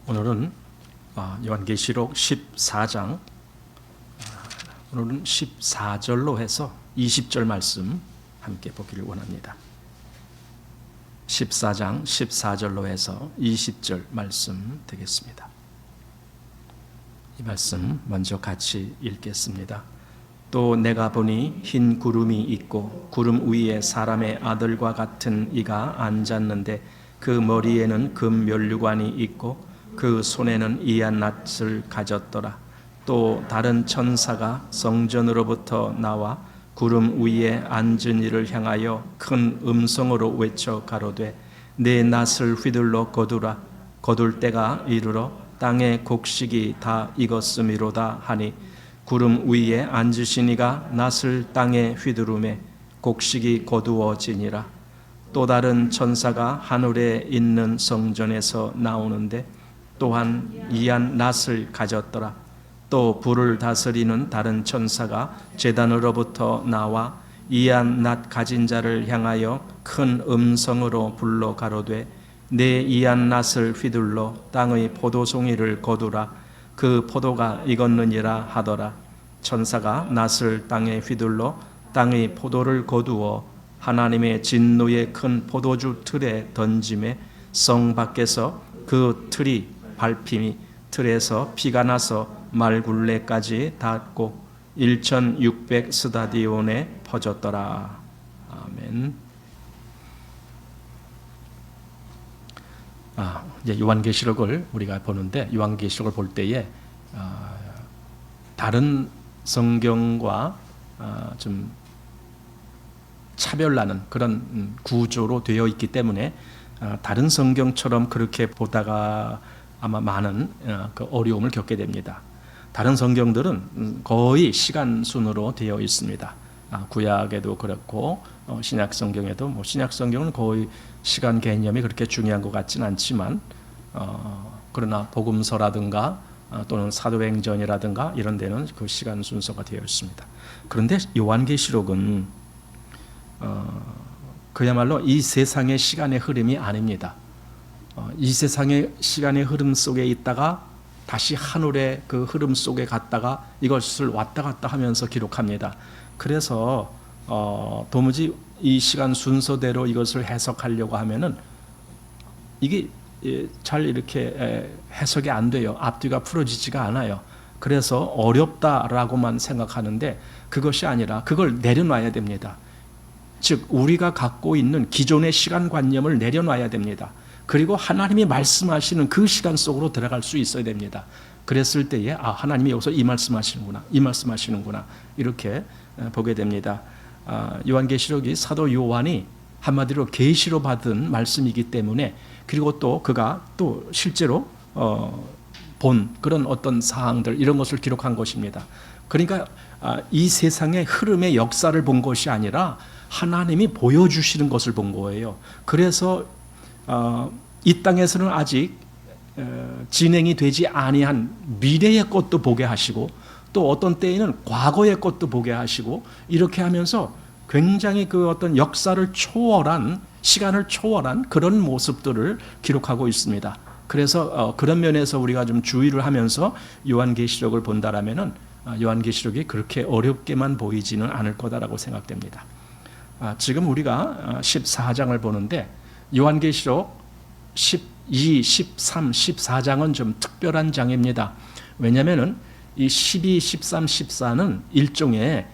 오늘은 요한계시록 14장, 오늘은 14절로 해서 20절 말씀 함께 보기를 원합니다. 14장 14절로 해서 20절 말씀 되겠습니다. 이 말씀 먼저 같이 읽겠습니다. 또 내가 보니 흰 구름이 있고 구름 위에 사람의 아들과 같은 이가 앉았는데 그 머리에는 금 면류관이 있고 그 손에는 이한 낫을 가졌더라. 또 다른 천사가 성전으로부터 나와 구름 위에 앉은 이를 향하여 큰 음성으로 외쳐 가로되 내 낫을 휘둘러 거두라. 거둘 때가 이르러 땅의 곡식이 다 익었음이로다 하니 구름 위에 앉으신 이가 낫을 땅에 휘두르매 곡식이 거두어지니라. 또 다른 천사가 하늘에 있는 성전에서 나오는데 또한 이한 낫을 가졌더라. 또 불을 다스리는 다른 천사가 제단으로부터 나와 이한 낫 가진 자를 향하여 큰 음성으로 불러 가로되 내 이한 낫을 휘둘러 땅의 포도송이를 거두라. 그 포도가 익었느니라 하더라. 천사가 낫을 땅에 휘둘러 땅의 포도를 거두어 하나님의 진노의 큰 포도주 틀에 던짐에 성 밖에서 그 틀이 밟힘이 틀에서 피가 나서 말굴레까지 닿고 1600 스타디온에 퍼졌더라. 아멘. 이제 요한계시록을 우리가 보는데 요한계시록을 볼 때에 다른 성경과 좀 차별나는 그런 구조로 되어 있기 때문에 다른 성경처럼 그렇게 보다가 아마 많은 그 어려움을 겪게 됩니다. 다른 성경들은 거의 시간 순으로 되어 있습니다. 구약에도 그렇고 신약 성경에도 신약 성경은 거의 시간 개념이 그렇게 중요한 것 같지는 않지만 그러나 복음서라든가 또는 사도행전이라든가 이런 데는 그 시간 순서가 되어 있습니다. 그런데 요한계시록은 그야말로 이 세상의 시간의 흐름이 아닙니다. 이 세상의 시간의 흐름 속에 있다가 다시 하늘의 그 흐름 속에 갔다가 이것을 왔다 갔다 하면서 기록합니다. 그래서 도무지 이 시간 순서대로 이것을 해석하려고 하면은 이게 잘 이렇게 해석이 안 돼요. 앞뒤가 풀어지지가 않아요. 그래서 어렵다라고만 생각하는데 그것이 아니라 그걸 내려놔야 됩니다. 즉 우리가 갖고 있는 기존의 시간관념을 내려놔야 됩니다. 그리고 하나님이 말씀하시는 그 시간 속으로 들어갈 수 있어야 됩니다. 그랬을 때에 하나님이 여기서 이 말씀하시는구나, 이 말씀하시는구나 이렇게 보게 됩니다. 요한계시록이 사도 요한이 한마디로 계시로 받은 말씀이기 때문에 그리고 또 그가 또 실제로 본 그런 어떤 사항들 이런 것을 기록한 것입니다. 그러니까 이 세상의 흐름의 역사를 본 것이 아니라 하나님이 보여주시는 것을 본 거예요. 그래서 이 땅에서는 아직 진행이 되지 아니한 미래의 것도 보게 하시고 또 어떤 때에는 과거의 것도 보게 하시고 이렇게 하면서 굉장히 그 어떤 역사를 초월한 시간을 초월한 그런 모습들을 기록하고 있습니다. 그래서 그런 면에서 우리가 좀 주의를 하면서 요한계시록을 본다라면은 요한계시록이 그렇게 어렵게만 보이지는 않을 거다라고 생각됩니다. 지금 우리가 14장을 보는데 요한계시록 12, 13, 14장은 좀 특별한 장입니다. 왜냐하면 이 12, 13, 14는 일종의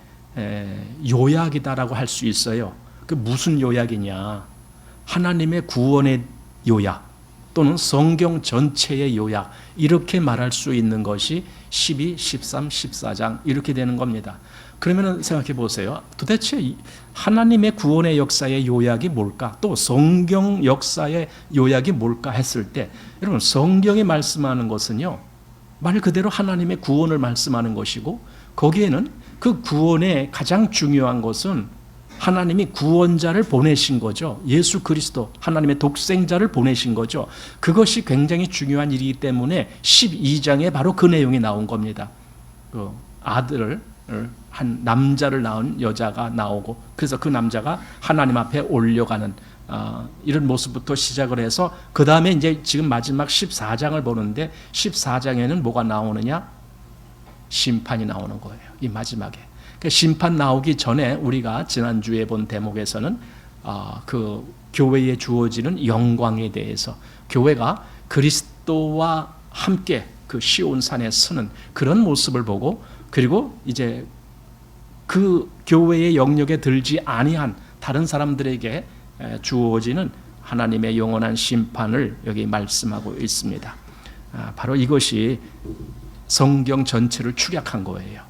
요약이다라고 할 수 있어요. 그 무슨 요약이냐? 하나님의 구원의 요약 또는 성경 전체의 요약 이렇게 말할 수 있는 것이 12, 13, 14장 이렇게 되는 겁니다. 그러면 생각해 보세요. 도대체 하나님의 구원의 역사의 요약이 뭘까? 또 성경 역사의 요약이 뭘까 했을 때 여러분 성경이 말씀하는 것은요. 말 그대로 하나님의 구원을 말씀하는 것이고 거기에는 그 구원의 가장 중요한 것은 하나님이 구원자를 보내신 거죠. 예수 그리스도 하나님의 독생자를 보내신 거죠. 그것이 굉장히 중요한 일이기 때문에 12장에 바로 그 내용이 나온 겁니다. 그 아들을 한 남자를 낳은 여자가 나오고 그래서 그 남자가 하나님 앞에 올려가는 이런 모습부터 시작을 해서 그 다음에 이제 지금 마지막 14장을 보는데 14장에는 뭐가 나오느냐? 심판이 나오는 거예요. 이 마지막에. 그 심판 나오기 전에 우리가 지난주에 본 대목에서는 그 교회에 주어지는 영광에 대해서, 교회가 그리스도와 함께 그 시온산에 서는 그런 모습을 보고, 그리고 이제 그 교회의 영역에 들지 아니한 다른 사람들에게 주어지는 하나님의 영원한 심판을 여기 말씀하고 있습니다. 바로 이것이 성경 전체를 축약한 거예요.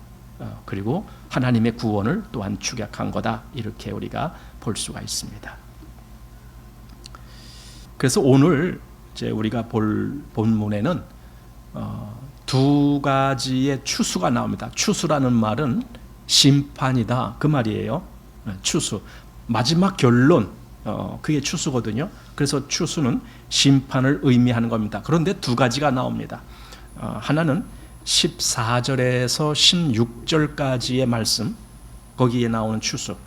그리고 하나님의 구원을 또한 축약한 거다, 이렇게 우리가 볼 수가 있습니다. 그래서 오늘 이제 우리가 볼 본문에는 두 가지의 추수가 나옵니다. 추수라는 말은 심판이다, 그 말이에요. 추수, 마지막 결론, 그게 추수거든요. 그래서 추수는 심판을 의미하는 겁니다. 그런데 두 가지가 나옵니다. 하나는 14절에서 16절까지의 말씀, 거기에 나오는 추수,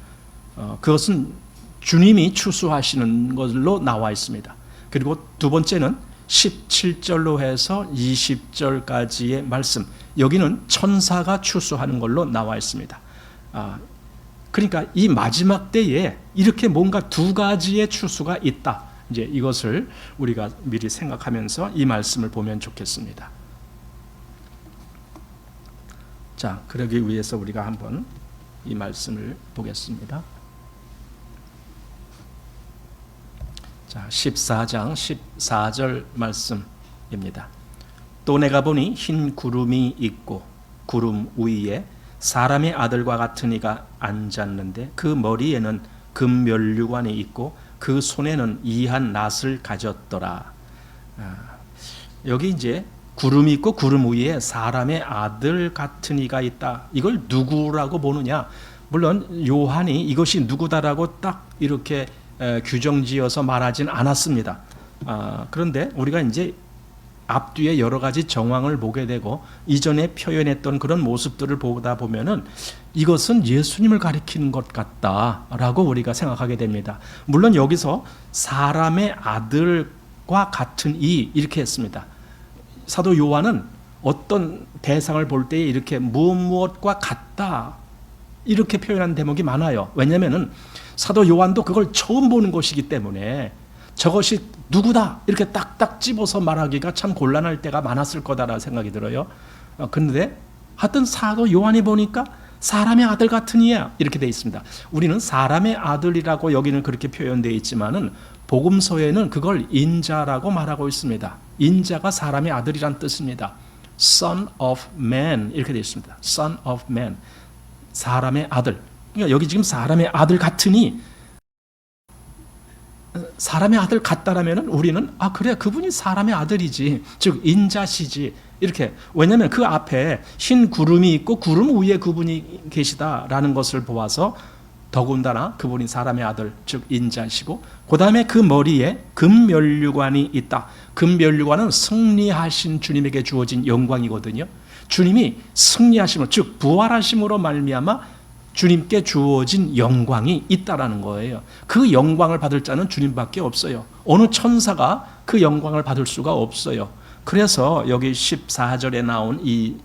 그것은 주님이 추수하시는 것으로 나와 있습니다. 그리고 두 번째는 17절로 해서 20절까지의 말씀, 여기는 천사가 추수하는 걸로 나와 있습니다. 그러니까 이 마지막 때에 이렇게 뭔가 두 가지의 추수가 있다, 이제 이것을 우리가 미리 생각하면서 이 말씀을 보면 좋겠습니다. 자, 그러기 위해서 우리가 한번 이 말씀을 보겠습니다. 자, 14장 14절 말씀입니다. 또 내가 보니 흰 구름이 있고 구름 위에 사람의 아들과 같은 이가 앉았는데 그 머리에는 금면류관이 있고 그 손에는 이한 낫을 가졌더라. 여기 이제 구름이 있고 구름 위에 사람의 아들 같은 이가 있다. 이걸 누구라고 보느냐? 물론 요한이 이것이 누구다라고 딱 이렇게 규정지어서 말하진 않았습니다. 그런데 우리가 이제 앞뒤에 여러 가지 정황을 보게 되고 이전에 표현했던 그런 모습들을 보다 보면은 이것은 예수님을 가리키는 것 같다라고 우리가 생각하게 됩니다. 물론 여기서 사람의 아들과 같은 이, 이렇게 했습니다. 사도 요한은 어떤 대상을 볼 때 이렇게 무엇과 같다, 이렇게 표현한 대목이 많아요. 왜냐하면 사도 요한도 그걸 처음 보는 것이기 때문에 저것이 누구다 이렇게 딱딱 집어서 말하기가 참 곤란할 때가 많았을 거다라는 생각이 들어요. 그런데 하여튼 사도 요한이 보니까 사람의 아들 같은 이야, 이렇게 되어 있습니다. 우리는 사람의 아들이라고 여기는 그렇게 표현되어 있지만은 복음서에는 그걸 인자라고 말하고 있습니다. 인자가 사람의 아들이란 뜻입니다. Son of Man, 이렇게 되어 있습니다. Son of Man, 사람의 아들. 그러니까 여기 지금 사람의 아들 같으니, 사람의 아들 같다라면 우리는 그래, 그분이 사람의 아들이지, 즉 인자시지, 이렇게. 왜냐하면 그 앞에 흰 구름이 있고 구름 위에 그분이 계시다라는 것을 보아서 더군다나 그분이 사람의 아들, 즉 인자시고, 그 다음에 그 머리에 금면류관이 있다. 금면류관은 승리하신 주님에게 주어진 영광이거든요. 주님이 승리하심으로, 즉 부활하심으로 말미암아 주님께 주어진 영광이 있다라는 거예요. 그 영광을 받을 자는 주님밖에 없어요. 어느 천사가 그 영광을 받을 수가 없어요. 그래서 여기 14절에 나온 이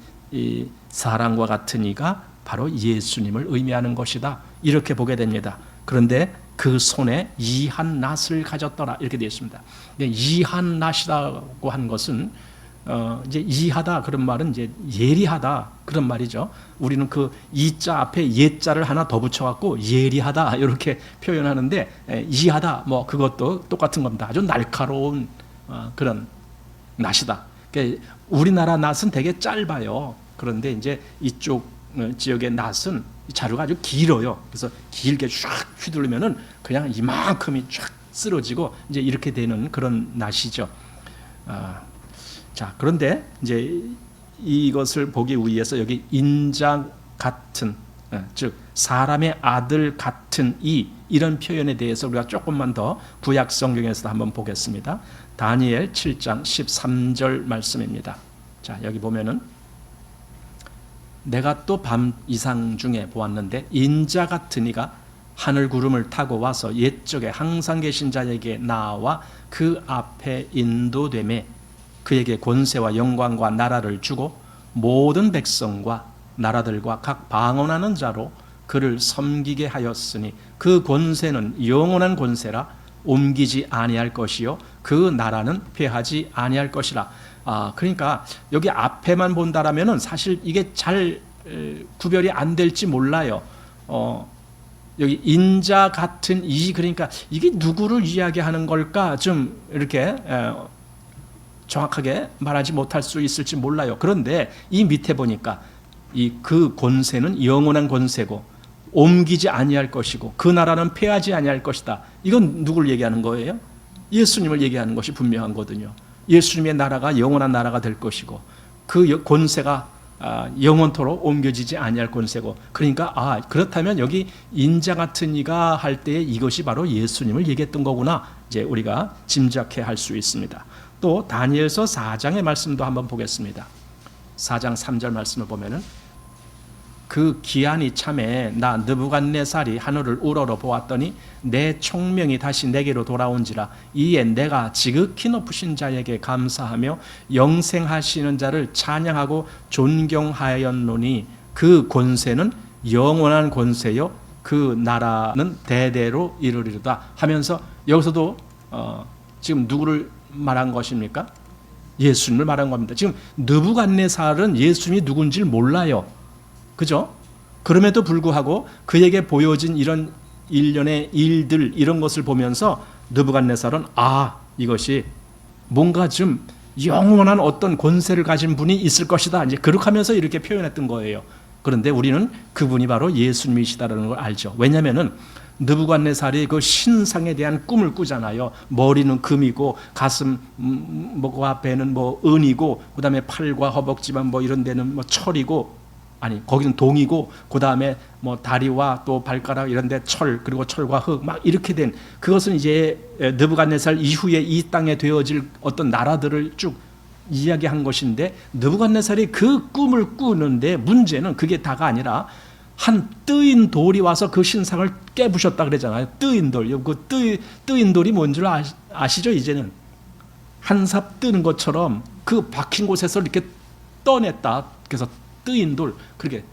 사람과 같은 이가 바로 예수님을 의미하는 것이다, 이렇게 보게 됩니다. 그런데 그 손에 이한 낫을 가졌더라, 이렇게 되어 있습니다. 이한 낫이라고 한 것은 이제 이하다, 그런 말은 이제 예리하다, 그런 말이죠. 우리는 그 이자 앞에 예자를 하나 더 붙여갖고 예리하다 이렇게 표현하는데, 이하다 뭐 그것도 똑같은 겁니다. 아주 날카로운 그런 낫이다. 그러니까 우리나라 낫은 되게 짧아요. 그런데 이제 이쪽 지역의 낫은 자루가 아주 길어요. 그래서 길게 쫙 휘두르면은 그냥 이만큼이 쫙 쓰러지고 이제 이렇게 되는 그런 낫이죠. 자, 그런데 이제 이것을 보기 위해서 여기 인자 같은, 즉 사람의 아들 같은 이런 표현에 대해서 우리가 조금만 더 구약 성경에서 한번 보겠습니다. 다니엘 7장 13절 말씀입니다. 자, 여기 보면은 내가 또 밤 이상 중에 보았는데 인자 같은 이가 하늘 구름을 타고 와서 옛적에 항상 계신 자에게 나와 그 앞에 인도되매 그에게 권세와 영광과 나라를 주고 모든 백성과 나라들과 각 방언하는 자로 그를 섬기게 하였으니 그 권세는 영원한 권세라 옮기지 아니할 것이요 그 나라는 패하지 아니할 것이라. 그러니까 여기 앞에만 본다라면은 사실 이게 잘 구별이 안 될지 몰라요. 여기 인자 같은 이, 그러니까 이게 누구를 이야기하는 걸까 좀 이렇게 정확하게 말하지 못할 수 있을지 몰라요. 그런데 이 밑에 보니까 그 권세는 영원한 권세고 옮기지 아니할 것이고 그 나라는 패하지 아니할 것이다. 이건 누구를 얘기하는 거예요? 예수님을 얘기하는 것이 분명한 거거든요. 예수님의 나라가 영원한 나라가 될 것이고 그 권세가 영원토록 옮겨지지 아니할 권세고, 그러니까 그렇다면 여기 인자 같은 이가 할 때에 이것이 바로 예수님을 얘기했던 거구나, 이제 우리가 짐작해 할 수 있습니다. 또 다니엘서 4장의 말씀도 한번 보겠습니다. 4장 3절 말씀을 보면은 그 기한이 참에 나 느부갓네살이 하늘을 우러러 보았더니 내 총명이 다시 내게로 돌아온지라 이에 내가 지극히 높으신 자에게 감사하며 영생하시는 자를 찬양하고 존경하였노니 그 권세는 영원한 권세요 그 나라는 대대로 이르리로다 하면서 여기서도 지금 누구를 말한 것입니까? 예수님을 말한 겁니다. 지금 느부갓네살은 예수님이 누군지를 몰라요. 그죠? 그럼에도 불구하고 그에게 보여진 이런 일련의 일들, 이런 것을 보면서 느부갓네살은 이것이 뭔가 좀 영원한 어떤 권세를 가진 분이 있을 것이다, 이제 그렇게 하면서 이렇게 표현했던 거예요. 그런데 우리는 그분이 바로 예수님이시다라는 걸 알죠. 왜냐하면은 느부갓네살이 그 신상에 대한 꿈을 꾸잖아요. 머리는 금이고 가슴 목과 배는 은이고 그다음에 팔과 허벅지만 이런 데는 철이고, 거기는 동이고, 그 다음에 다리와 또 발가락 이런 데 철, 그리고 철과 흙, 막 이렇게 된, 그것은 이제 느부갓네살 이후에 이 땅에 되어질 어떤 나라들을 쭉 이야기한 것인데, 느부갓네살이 그 꿈을 꾸는데 문제는 그게 다가 아니라 한 뜨인 돌이 와서 그 신상을 깨부셨다 그러잖아요. 뜨인 돌. 그 뜨인 돌이 뭔 줄 아시죠? 이제는 한삽 뜨는 것처럼 그 박힌 곳에서 이렇게 떠냈다. 그래서 뜨인 돌, 그렇게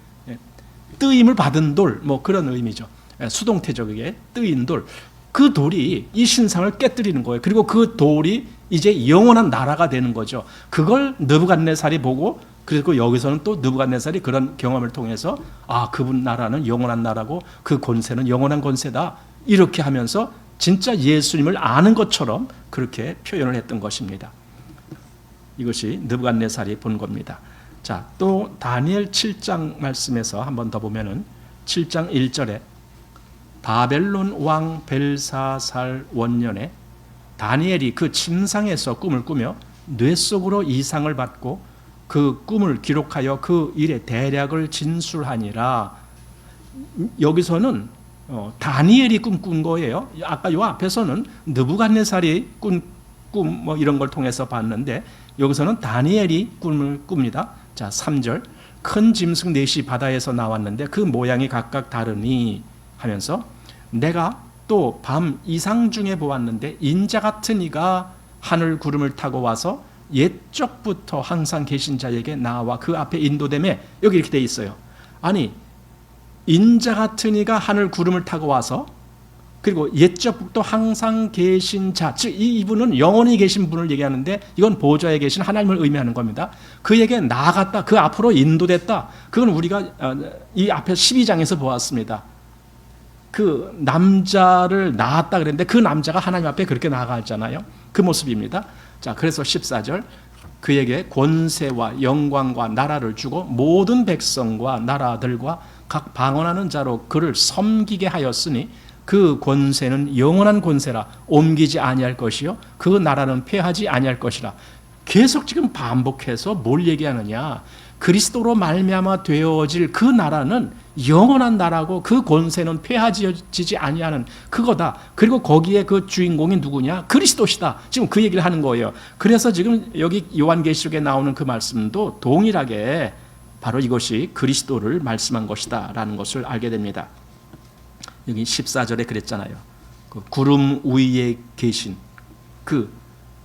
뜨임을 받은 돌, 그런 의미죠. 수동태죠. 그게 뜨인 돌. 그 돌이 이 신상을 깨뜨리는 거예요. 그리고 그 돌이 이제 영원한 나라가 되는 거죠. 그걸 느부갓네살이 보고, 그리고 여기서는 또 느부갓네살이 그런 경험을 통해서 그분 나라는 영원한 나라고 그 권세는 영원한 권세다, 이렇게 하면서 진짜 예수님을 아는 것처럼 그렇게 표현을 했던 것입니다. 이것이 느부갓네살이 본 겁니다. 자, 또 다니엘 7장 말씀에서 한 번 더 보면은 7장 1절에 바벨론 왕 벨사살 원년에 다니엘이 그 침상에서 꿈을 꾸며 뇌 속으로 이상을 받고 그 꿈을 기록하여 그 일의 대략을 진술하니라. 여기서는 다니엘이 꿈꾼 거예요. 아까 요 앞에서는 느부갓네살이 꿈 이런 걸 통해서 봤는데, 여기서는 다니엘이 꿈을 꿉니다. 자, 3절. 큰 짐승 넷이 바다에서 나왔는데 그 모양이 각각 다르니 하면서 내가 또 밤 이상 중에 보았는데 인자 같은 이가 하늘 구름을 타고 와서 옛적부터 항상 계신 자에게 나와 그 앞에 인도되매, 여기 이렇게 돼 있어요. 인자 같은 이가 하늘 구름을 타고 와서, 그리고 옛적부터 항상 계신 자, 즉 이분은 영원히 계신 분을 얘기하는데 이건 보좌에 계신 하나님을 의미하는 겁니다. 그에게 나아갔다, 그 앞으로 인도됐다. 그건 우리가 이 앞에 12장에서 보았습니다. 그 남자를 낳았다 그랬는데 그 남자가 하나님 앞에 그렇게 나아갔잖아요. 그 모습입니다. 자, 그래서 14절, 그에게 권세와 영광과 나라를 주고 모든 백성과 나라들과 각 방언하는 자로 그를 섬기게 하였으니 그 권세는 영원한 권세라 옮기지 아니할 것이요 그 나라는 패하지 아니할 것이라. 계속 지금 반복해서 뭘 얘기하느냐, 그리스도로 말미암아 되어질 그 나라는 영원한 나라고 그 권세는 패하지지 아니하는 그거다. 그리고 거기에 그 주인공이 누구냐? 그리스도시다. 지금 그 얘기를 하는 거예요. 그래서 지금 여기 요한계시록에 나오는 그 말씀도 동일하게 바로 이것이 그리스도를 말씀한 것이다 라는 것을 알게 됩니다. 여기 14절에 그랬잖아요. 그 구름 위에 계신 그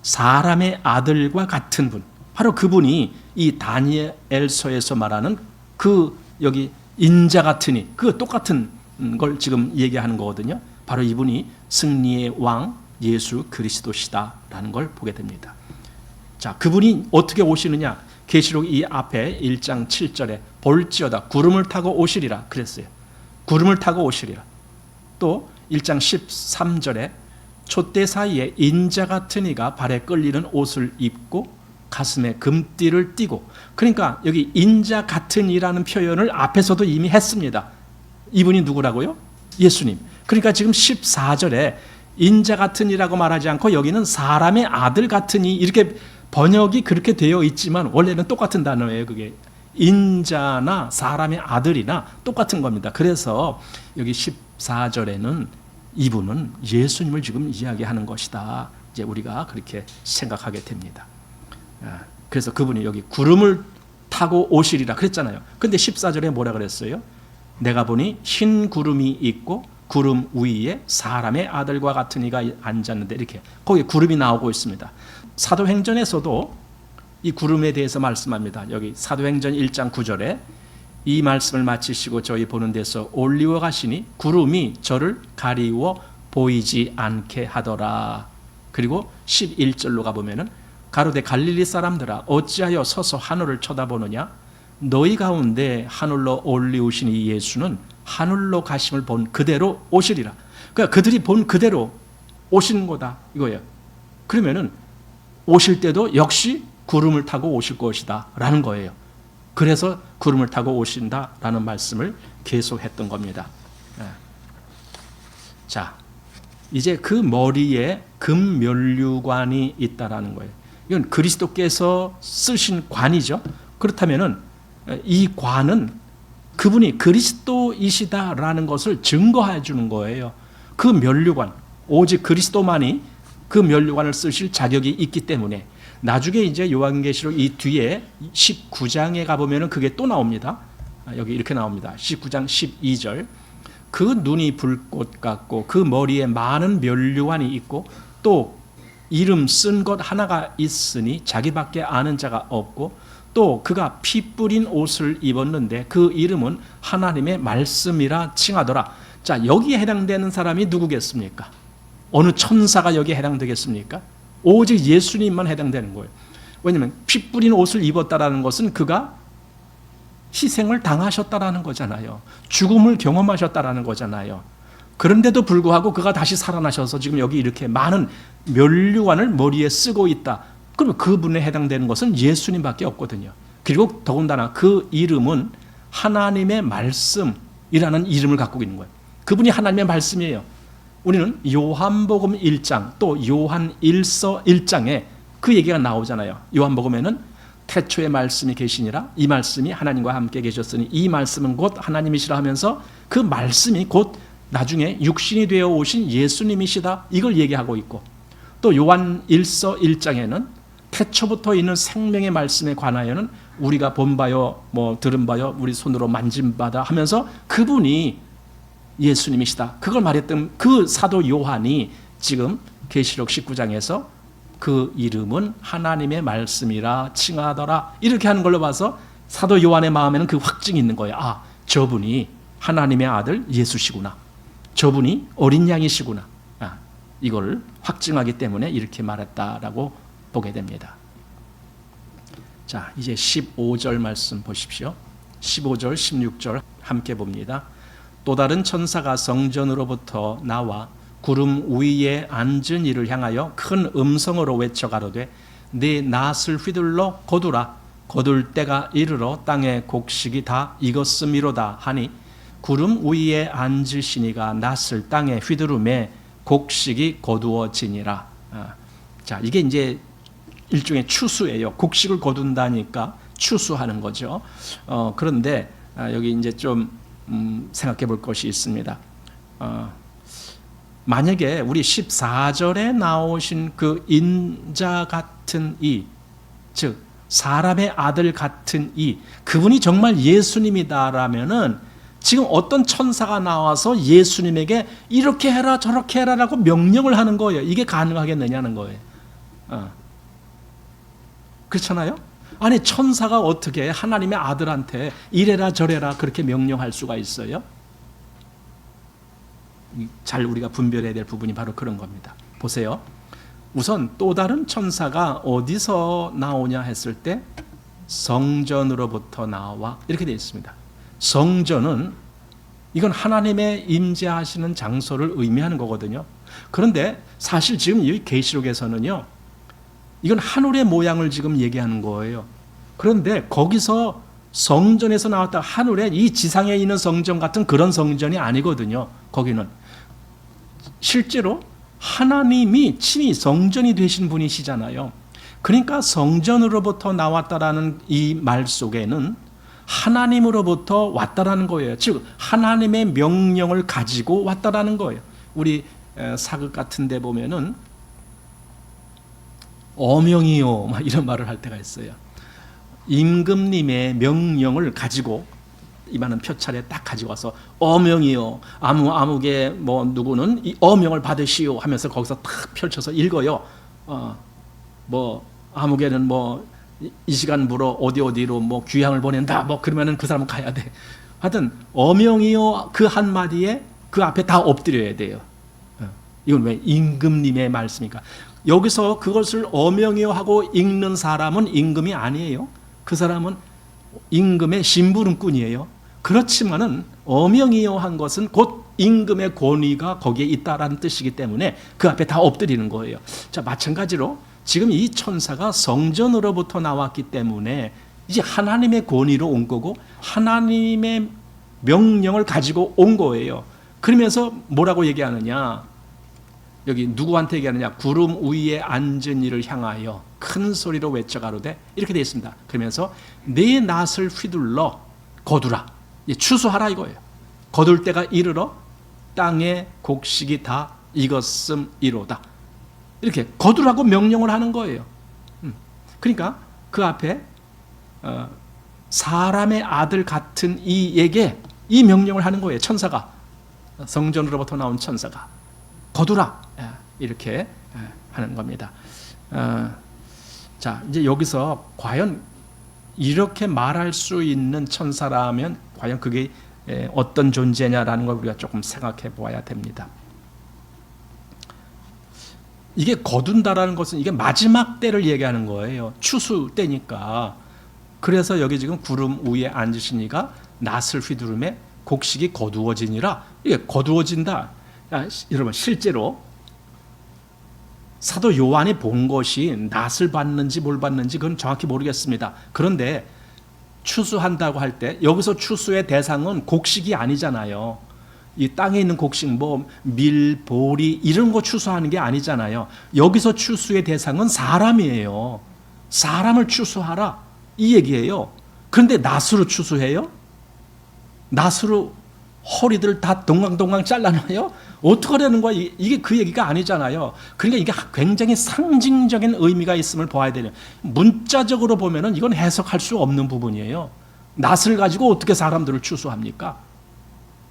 사람의 아들과 같은 분, 바로 그분이 이 다니엘서에서 말하는 그 여기 인자 같으니 그 똑같은 걸 지금 얘기하는 거거든요. 바로 이분이 승리의 왕 예수 그리스도시다라는 걸 보게 됩니다. 자, 그분이 어떻게 오시느냐? 계시록 이 앞에 1장 7절에 볼지어다 구름을 타고 오시리라 그랬어요. 구름을 타고 오시리라. 또 1장 13절에 촛대 사이에 인자 같은 이가 발에 끌리는 옷을 입고 가슴에 금띠를 띠고, 그러니까 여기 인자 같은 이라는 표현을 앞에서도 이미 했습니다. 이분이 누구라고요? 예수님. 그러니까 지금 14절에 인자 같은 이라고 말하지 않고 여기는 사람의 아들 같은 이, 이렇게 번역이 그렇게 되어 있지만 원래는 똑같은 단어예요. 그게 인자나 사람의 아들이나 똑같은 겁니다. 그래서 여기 14절에는 이분은 예수님을 지금 이야기하는 것이다. 이제 우리가 그렇게 생각하게 됩니다. 그래서 그분이 여기 구름을 타고 오시리라 그랬잖아요. 근데 14절에 뭐라 그랬어요? 내가 보니 흰 구름이 있고 구름 위에 사람의 아들과 같은 이가 앉았는데, 이렇게 거기 구름이 나오고 있습니다. 사도행전에서도 이 구름에 대해서 말씀합니다. 여기 사도행전 1장 9절에 이 말씀을 마치시고 저희 보는 데서 올리워 가시니 구름이 저를 가리워 보이지 않게 하더라. 그리고 11절로 가보면은 가로되 갈릴리 사람들아 어찌하여 서서 하늘을 쳐다보느냐? 너희 가운데 하늘로 올리우신 이 예수는 하늘로 가심을 본 그대로 오시리라. 그러니까 그들이 본 그대로 오시는 거다 이거예요. 그러면은 오실 때도 역시 구름을 타고 오실 것이다 라는 거예요. 그래서 구름을 타고 오신다라는 말씀을 계속했던 겁니다. 자, 이제 그 머리에 금면류관이 있다라는 거예요. 이건 그리스도께서 쓰신 관이죠. 그렇다면은 이 관은 그분이 그리스도이시다라는 것을 증거해 주는 거예요. 그 면류관, 오직 그리스도만이 그 면류관을 쓰실 자격이 있기 때문에 나중에 이제 요한계시록 이 뒤에 19장에 가보면은 그게 또 나옵니다. 여기 이렇게 나옵니다. 19장 12절. 그 눈이 불꽃 같고 그 머리에 많은 면류관이 있고 또 이름 쓴 것 하나가 있으니 자기밖에 아는 자가 없고 또 그가 피 뿌린 옷을 입었는데 그 이름은 하나님의 말씀이라 칭하더라. 자, 여기에 해당되는 사람이 누구겠습니까? 어느 천사가 여기에 해당되겠습니까? 오직 예수님만 해당되는 거예요. 왜냐하면 피 뿌린 옷을 입었다라는 것은 그가 희생을 당하셨다라는 거잖아요. 죽음을 경험하셨다라는 거잖아요. 그런데도 불구하고 그가 다시 살아나셔서 지금 여기 이렇게 많은 면류관을 머리에 쓰고 있다. 그러면 그분에 해당되는 것은 예수님밖에 없거든요. 그리고 더군다나 그 이름은 하나님의 말씀이라는 이름을 갖고 있는 거예요. 그분이 하나님의 말씀이에요. 우리는 요한복음 1장 또 요한 1서 1장에 그 얘기가 나오잖아요. 요한복음에는 태초에 말씀이 계시니라 이 말씀이 하나님과 함께 계셨으니 이 말씀은 곧 하나님이시라 하면서 그 말씀이 곧 나중에 육신이 되어 오신 예수님이시다 이걸 얘기하고 있고, 또 요한 1서 1장에는 태초부터 있는 생명의 말씀에 관하여는 우리가 본 바요 뭐 들은 바요 우리 손으로 만진 바다 하면서 그분이 예수님이시다 그걸 말했던 그 사도 요한이 지금 계시록 19장에서 그 이름은 하나님의 말씀이라 칭하더라 이렇게 하는 걸로 봐서 사도 요한의 마음에는 그 확증이 있는 거예요. 아, 저분이 하나님의 아들 예수시구나, 저분이 어린 양이시구나, 이걸 확증하기 때문에 이렇게 말했다라고 보게 됩니다. 자, 이제 15절 말씀 보십시오. 15절 16절 함께 봅니다. 또 다른 천사가 성전으로부터 나와 구름 위에 앉은 이를 향하여 큰 음성으로 외쳐 가로되 네 낫을 휘둘러 거두라. 거둘 때가 이르러 땅의 곡식이 다 익었음이로다 하니 구름 위에 앉으시니가 낫을 땅에 휘두르매 곡식이 거두어지니라. 자, 이게 이제 일종의 추수예요. 곡식을 거둔다니까 추수하는 거죠. 그런데 여기 이제 좀 생각해 볼 것이 있습니다. 만약에 우리 14절에 나오신 그 인자 같은 이, 즉 사람의 아들 같은 이, 그분이 정말 예수님이다라면은 지금 어떤 천사가 나와서 예수님에게 이렇게 해라 저렇게 해라라고 명령을 하는 거예요. 이게 가능하겠느냐는 거예요. 그렇잖아요? 아니 천사가 어떻게 하나님의 아들한테 이래라 저래라 그렇게 명령할 수가 있어요? 잘 우리가 분별해야 될 부분이 바로 그런 겁니다. 보세요. 우선 또 다른 천사가 어디서 나오냐 했을 때 성전으로부터 나와 이렇게 되어 있습니다. 성전은 이건 하나님의 임재하시는 장소를 의미하는 거거든요. 그런데 사실 지금 이 계시록에서는요, 이건 하늘의 모양을 지금 얘기하는 거예요. 그런데 거기서 성전에서 나왔다 하늘에 이 지상에 있는 성전 같은 그런 성전이 아니거든요. 거기는 실제로 하나님이 친히 성전이 되신 분이시잖아요. 그러니까 성전으로부터 나왔다라는 이 말 속에는 하나님으로부터 왔다라는 거예요. 즉 하나님의 명령을 가지고 왔다라는 거예요. 우리 사극 같은 데 보면은 어명이요 막 이런 말을 할 때가 있어요. 임금님의 명령을 가지고 이 말은 표차례 딱 가지고 와서 어명이요 아무개 뭐 누구는 이 어명을 받으시오 하면서 거기서 탁 펼쳐서 읽어요. 뭐 아무개는 뭐 이 시간부로 어디로 뭐 귀향을 보낸다 뭐 그러면은 그 사람은 가야 돼. 하여튼 어명이요 그 한마디에 그 앞에 다 엎드려야 돼요. 이건 왜 임금님의 말씀이니까. 여기서 그것을 어명이요 하고 읽는 사람은 임금이 아니에요. 그 사람은 임금의 심부름꾼이에요. 그렇지만은 어명이요 한 것은 곧 임금의 권위가 거기에 있다라는 뜻이기 때문에 그 앞에 다 엎드리는 거예요. 자, 마찬가지로 지금 이 천사가 성전으로부터 나왔기 때문에 이제 하나님의 권위로 온 거고 하나님의 명령을 가지고 온 거예요. 그러면서 뭐라고 얘기하느냐? 여기 누구한테 얘기하느냐? 구름 위에 앉은 이를 향하여 큰 소리로 외쳐가로되 이렇게 되어 있습니다. 그러면서 네 낫을 휘둘러 거두라. 추수하라 이거예요. 거둘 때가 이르러 땅의 곡식이 다 익었음이로다. 이렇게 거두라고 명령을 하는 거예요. 그러니까 그 앞에 사람의 아들 같은 이에게 이 명령을 하는 거예요. 천사가 성전으로부터 나온 천사가 거두라 이렇게 하는 겁니다. 자, 이제 여기서 과연 이렇게 말할 수 있는 천사라면 과연 그게 어떤 존재냐라는 걸 우리가 조금 생각해 보아야 됩니다. 이게 거둔다라는 것은 이게 마지막 때를 얘기하는 거예요. 추수 때니까. 그래서 여기 지금 구름 위에 앉으시니가 낫을 휘두르매 곡식이 거두어지니라. 이게 거두어진다. 여러분 실제로 사도 요한이 본 것이 낫을 받는지 뭘 받는지 그건 정확히 모르겠습니다. 그런데 추수한다고 할 때 여기서 추수의 대상은 곡식이 아니잖아요. 이 땅에 있는 곡식 뭐 밀, 보리 이런 거 추수하는 게 아니잖아요. 여기서 추수의 대상은 사람이에요. 사람을 추수하라 이 얘기예요. 그런데 낫으로 추수해요? 낫으로 허리들 다 동강동강 잘라놔요? 어떻게 하려는 거야? 이게 그 얘기가 아니잖아요. 그러니까 이게 굉장히 상징적인 의미가 있음을 봐야 돼요. 문자적으로 보면은 이건 해석할 수 없는 부분이에요. 낫을 가지고 어떻게 사람들을 추수합니까?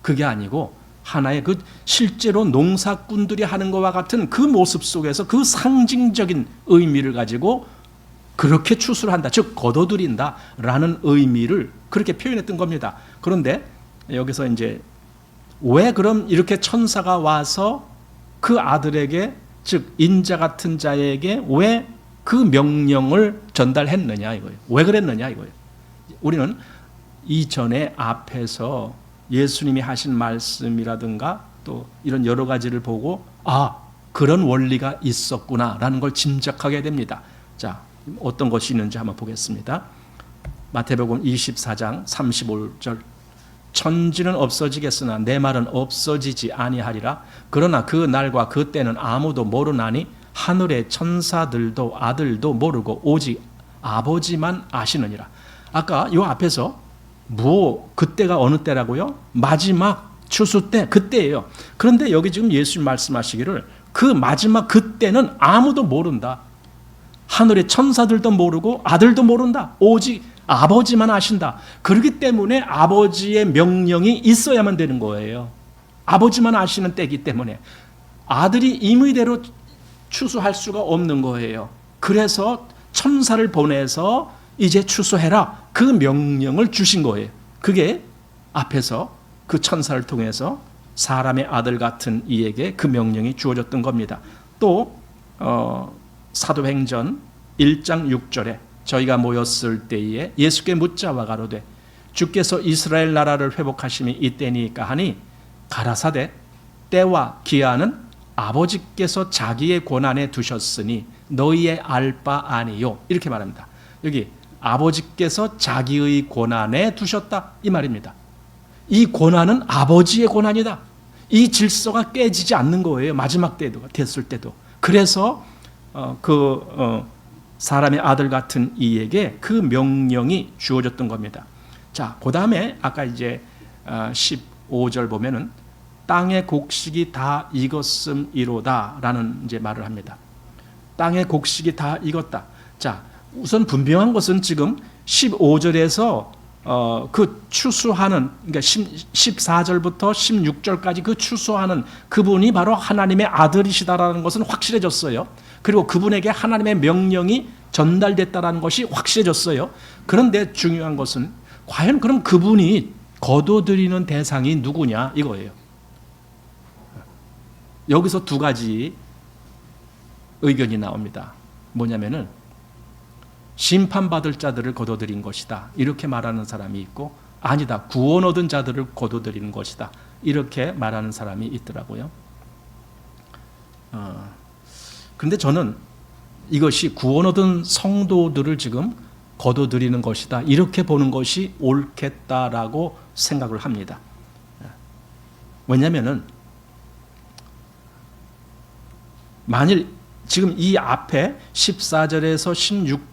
그게 아니고 하나의 그 실제로 농사꾼들이 하는 것과 같은 그 모습 속에서 그 상징적인 의미를 가지고 그렇게 추수를 한다. 즉 거둬들인다라는 의미를 그렇게 표현했던 겁니다. 그런데 여기서 이제 왜 그럼 이렇게 천사가 와서 그 아들에게 즉 인자 같은 자에게 왜 그 명령을 전달했느냐 이거예요. 왜 그랬느냐 이거예요. 우리는 이전에 앞에서 예수님이 하신 말씀이라든가 또 이런 여러 가지를 보고 그런 원리가 있었구나라는 걸 짐작하게 됩니다. 자, 어떤 것이 있는지 한번 보겠습니다. 마태복음 24장 35절 천지는 없어지겠으나 내 말은 없어지지 아니하리라. 그러나 그 날과 그 때는 아무도 모르나니 하늘의 천사들도 아들도 모르고 오직 아버지만 아시느니라. 아까 요 앞에서 그때가 어느 때라고요? 마지막 추수 때 그때예요. 그런데 여기 지금 예수님 말씀하시기를 그 마지막 그때는 아무도 모른다. 하늘의 천사들도 모르고 아들도 모른다. 오직 아버지만 아신다. 그렇기 때문에 아버지의 명령이 있어야만 되는 거예요. 아버지만 아시는 때이기 때문에 아들이 임의대로 추수할 수가 없는 거예요. 그래서 천사를 보내서 이제 추수해라. 그 명령을 주신 거예요. 그게 앞에서 그 천사를 통해서 사람의 아들 같은 이에게 그 명령이 주어졌던 겁니다. 또 사도행전 1장 6절에 저희가 모였을 때에 예수께 묻자와 가로되 주께서 이스라엘 나라를 회복하심이 이때니까 하니 가라사대 때와 기한은 아버지께서 자기의 권한에 두셨으니 너희의 알 바 아니요. 이렇게 말합니다. 여기 아버지께서 자기의 권한에 두셨다 이 말입니다. 이 권한은 아버지의 권한이다. 이 질서가 깨지지 않는 거예요. 마지막 때도 됐을 때도. 그래서 사람의 아들 같은 이에게 그 명령이 주어졌던 겁니다. 자, 그 다음에 아까 이제 15절 보면은 땅의 곡식이 다 익었음이로다라는 이제 말을 합니다. 땅의 곡식이 다 익었다. 자, 우선 분명한 것은 지금 15절에서 그 추수하는, 그러니까 14절부터 16절까지 그 추수하는 그분이 바로 하나님의 아들이시다라는 것은 확실해졌어요. 그리고 그분에게 하나님의 명령이 전달됐다라는 것이 확실해졌어요. 그런데 중요한 것은 과연 그럼 그분이 거둬들이는 대상이 누구냐 이거예요. 여기서 두 가지 의견이 나옵니다. 뭐냐면은 심판받을 자들을 거둬들인 것이다. 이렇게 말하는 사람이 있고 아니다. 구원 얻은 자들을 거둬들이는 것이다. 이렇게 말하는 사람이 있더라고요. 그런데 저는 이것이 구원 얻은 성도들을 지금 거둬들이는 것이다. 이렇게 보는 것이 옳겠다라고 생각을 합니다. 왜냐하면은 만일 지금 이 앞에 14절에서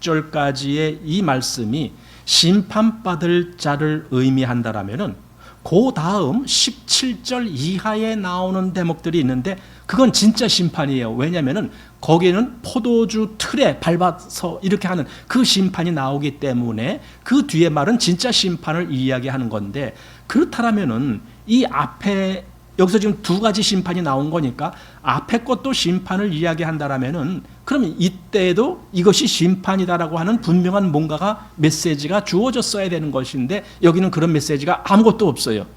16절까지의 이 말씀이 심판받을 자를 의미한다라면은 그 다음 17절 이하에 나오는 대목들이 있는데 그건 진짜 심판이에요. 왜냐하면은 거기에는 포도주 틀에 밟아서 이렇게 하는 그 심판이 나오기 때문에 그 뒤에 말은 진짜 심판을 이야기하는 건데 그렇다면은 이 앞에 여기서 지금 두 가지 심판이 나온 거니까 앞에 것도 심판을 이야기한다라면은 그러면 이때에도 이것이 심판이다라고 하는 분명한 뭔가가 메시지가 주어졌어야 되는 것인데 여기는 그런 메시지가 아무것도 없어요.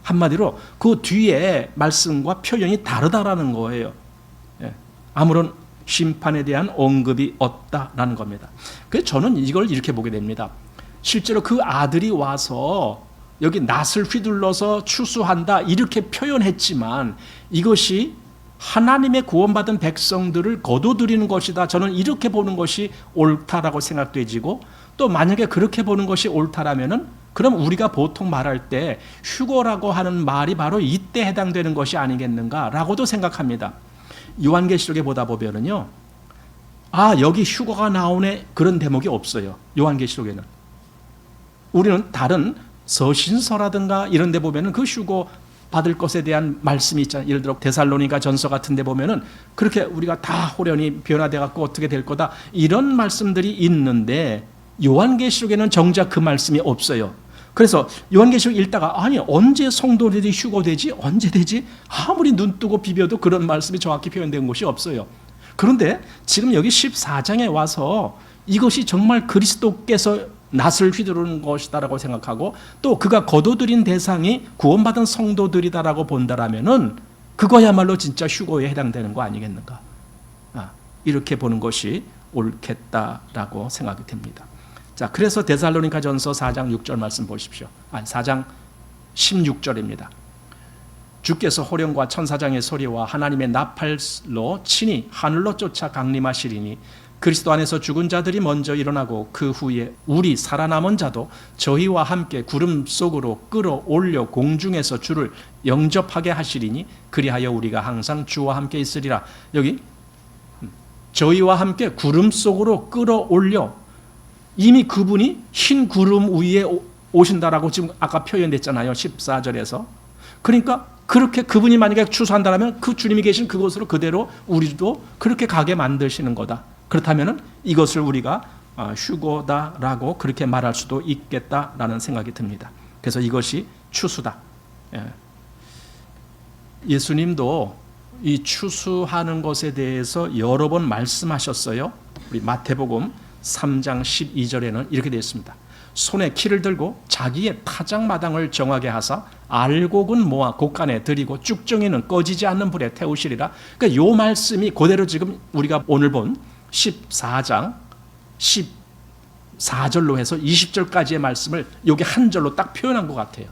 한마디로 그 뒤에 말씀과 표현이 다르다라는 거예요. 아무런 심판에 대한 언급이 없다라는 겁니다. 그래서 저는 이걸 이렇게 보게 됩니다. 실제로 그 아들이 와서 여기 낫을 휘둘러서 추수한다 이렇게 표현했지만 이것이 하나님의 구원받은 백성들을 거둬들이는 것이다. 저는 이렇게 보는 것이 옳다라고 생각되지고 또 만약에 그렇게 보는 것이 옳다라면은 그럼 우리가 보통 말할 때 휴거라고 하는 말이 바로 이때 해당되는 것이 아니겠는가라고도 생각합니다. 요한계시록에 보다 보면은요, 여기 휴거가 나오네 그런 대목이 없어요. 요한계시록에는 우리는 다른 서신서라든가 이런 데 보면은 그 휴거 받을 것에 대한 말씀이 있잖아요. 예를 들어 데살로니가 전서 같은 데 보면은 그렇게 우리가 다 호련히 변화돼 갖고 어떻게 될 거다 이런 말씀들이 있는데 요한계시록에는 정작 그 말씀이 없어요. 그래서 요한계시록 읽다가 아니 언제 성도들이 휴거되지? 언제 되지? 아무리 눈 뜨고 비벼도 그런 말씀이 정확히 표현된 것이 없어요. 그런데 지금 여기 14장에 와서 이것이 정말 그리스도께서 낫을 휘두르는 것이다라고 생각하고 또 그가 거둬들인 대상이 구원받은 성도들이다라고 본다라면은 그거야말로 진짜 휴거에 해당되는 거 아니겠는가? 이렇게 보는 것이 옳겠다라고 생각이 됩니다. 자, 그래서 데살로니가전서 4장 6절 말씀 보십시오. 4장 16절입니다. 주께서 호령과 천사장의 소리와 하나님의 나팔로 친히 하늘로 쫓아 강림하시리니 그리스도 안에서 죽은 자들이 먼저 일어나고 그 후에 우리 살아남은 자도 저희와 함께 구름 속으로 끌어올려 공중에서 주를 영접하게 하시리니 그리하여 우리가 항상 주와 함께 있으리라. 여기 저희와 함께 구름 속으로 끌어올려 이미 그분이 흰 구름 위에 오신다라고 지금 아까 표현됐잖아요. 14절에서. 그러니까 그렇게 그분이 만약에 추수한다면 그 주님이 계신 그곳으로 그대로 우리도 그렇게 가게 만드시는 거다. 그렇다면 이것을 우리가 휴거다라고 그렇게 말할 수도 있겠다라는 생각이 듭니다. 그래서 이것이 추수다. 예수님도 이 추수하는 것에 대해서 여러 번 말씀하셨어요. 우리 마태복음 3장 12절에는 이렇게 되어 있습니다. 손에 키를 들고 자기의 타작마당을 정하게 하사 알곡은 모아 곡간에 들이고 쭉정이는 꺼지지 않는 불에 태우시리라. 그러니까 이 말씀이 그대로 지금 우리가 오늘 본 14장 14절로 해서 20절까지의 말씀을 여기 한 절로 딱 표현한 것 같아요.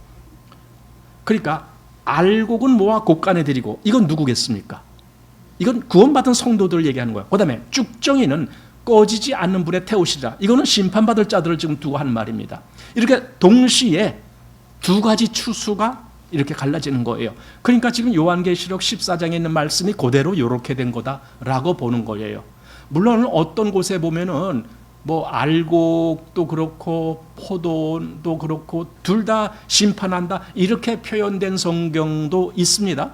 그러니까 알곡은 모아 곡간에 들이고, 이건 누구겠습니까? 이건 구원받은 성도들 얘기하는 거예요. 그 다음에 쭉정이는 꺼지지 않는 불에 태우시리라. 이거는 심판받을 자들을 지금 두고 하는 말입니다. 이렇게 동시에 두 가지 추수가 이렇게 갈라지는 거예요. 그러니까 지금 요한계시록 14장에 있는 말씀이 그대로 이렇게 된 거다라고 보는 거예요. 물론 어떤 곳에 보면은 뭐 알곡도 그렇고 포도도 그렇고 둘 다 심판한다 이렇게 표현된 성경도 있습니다.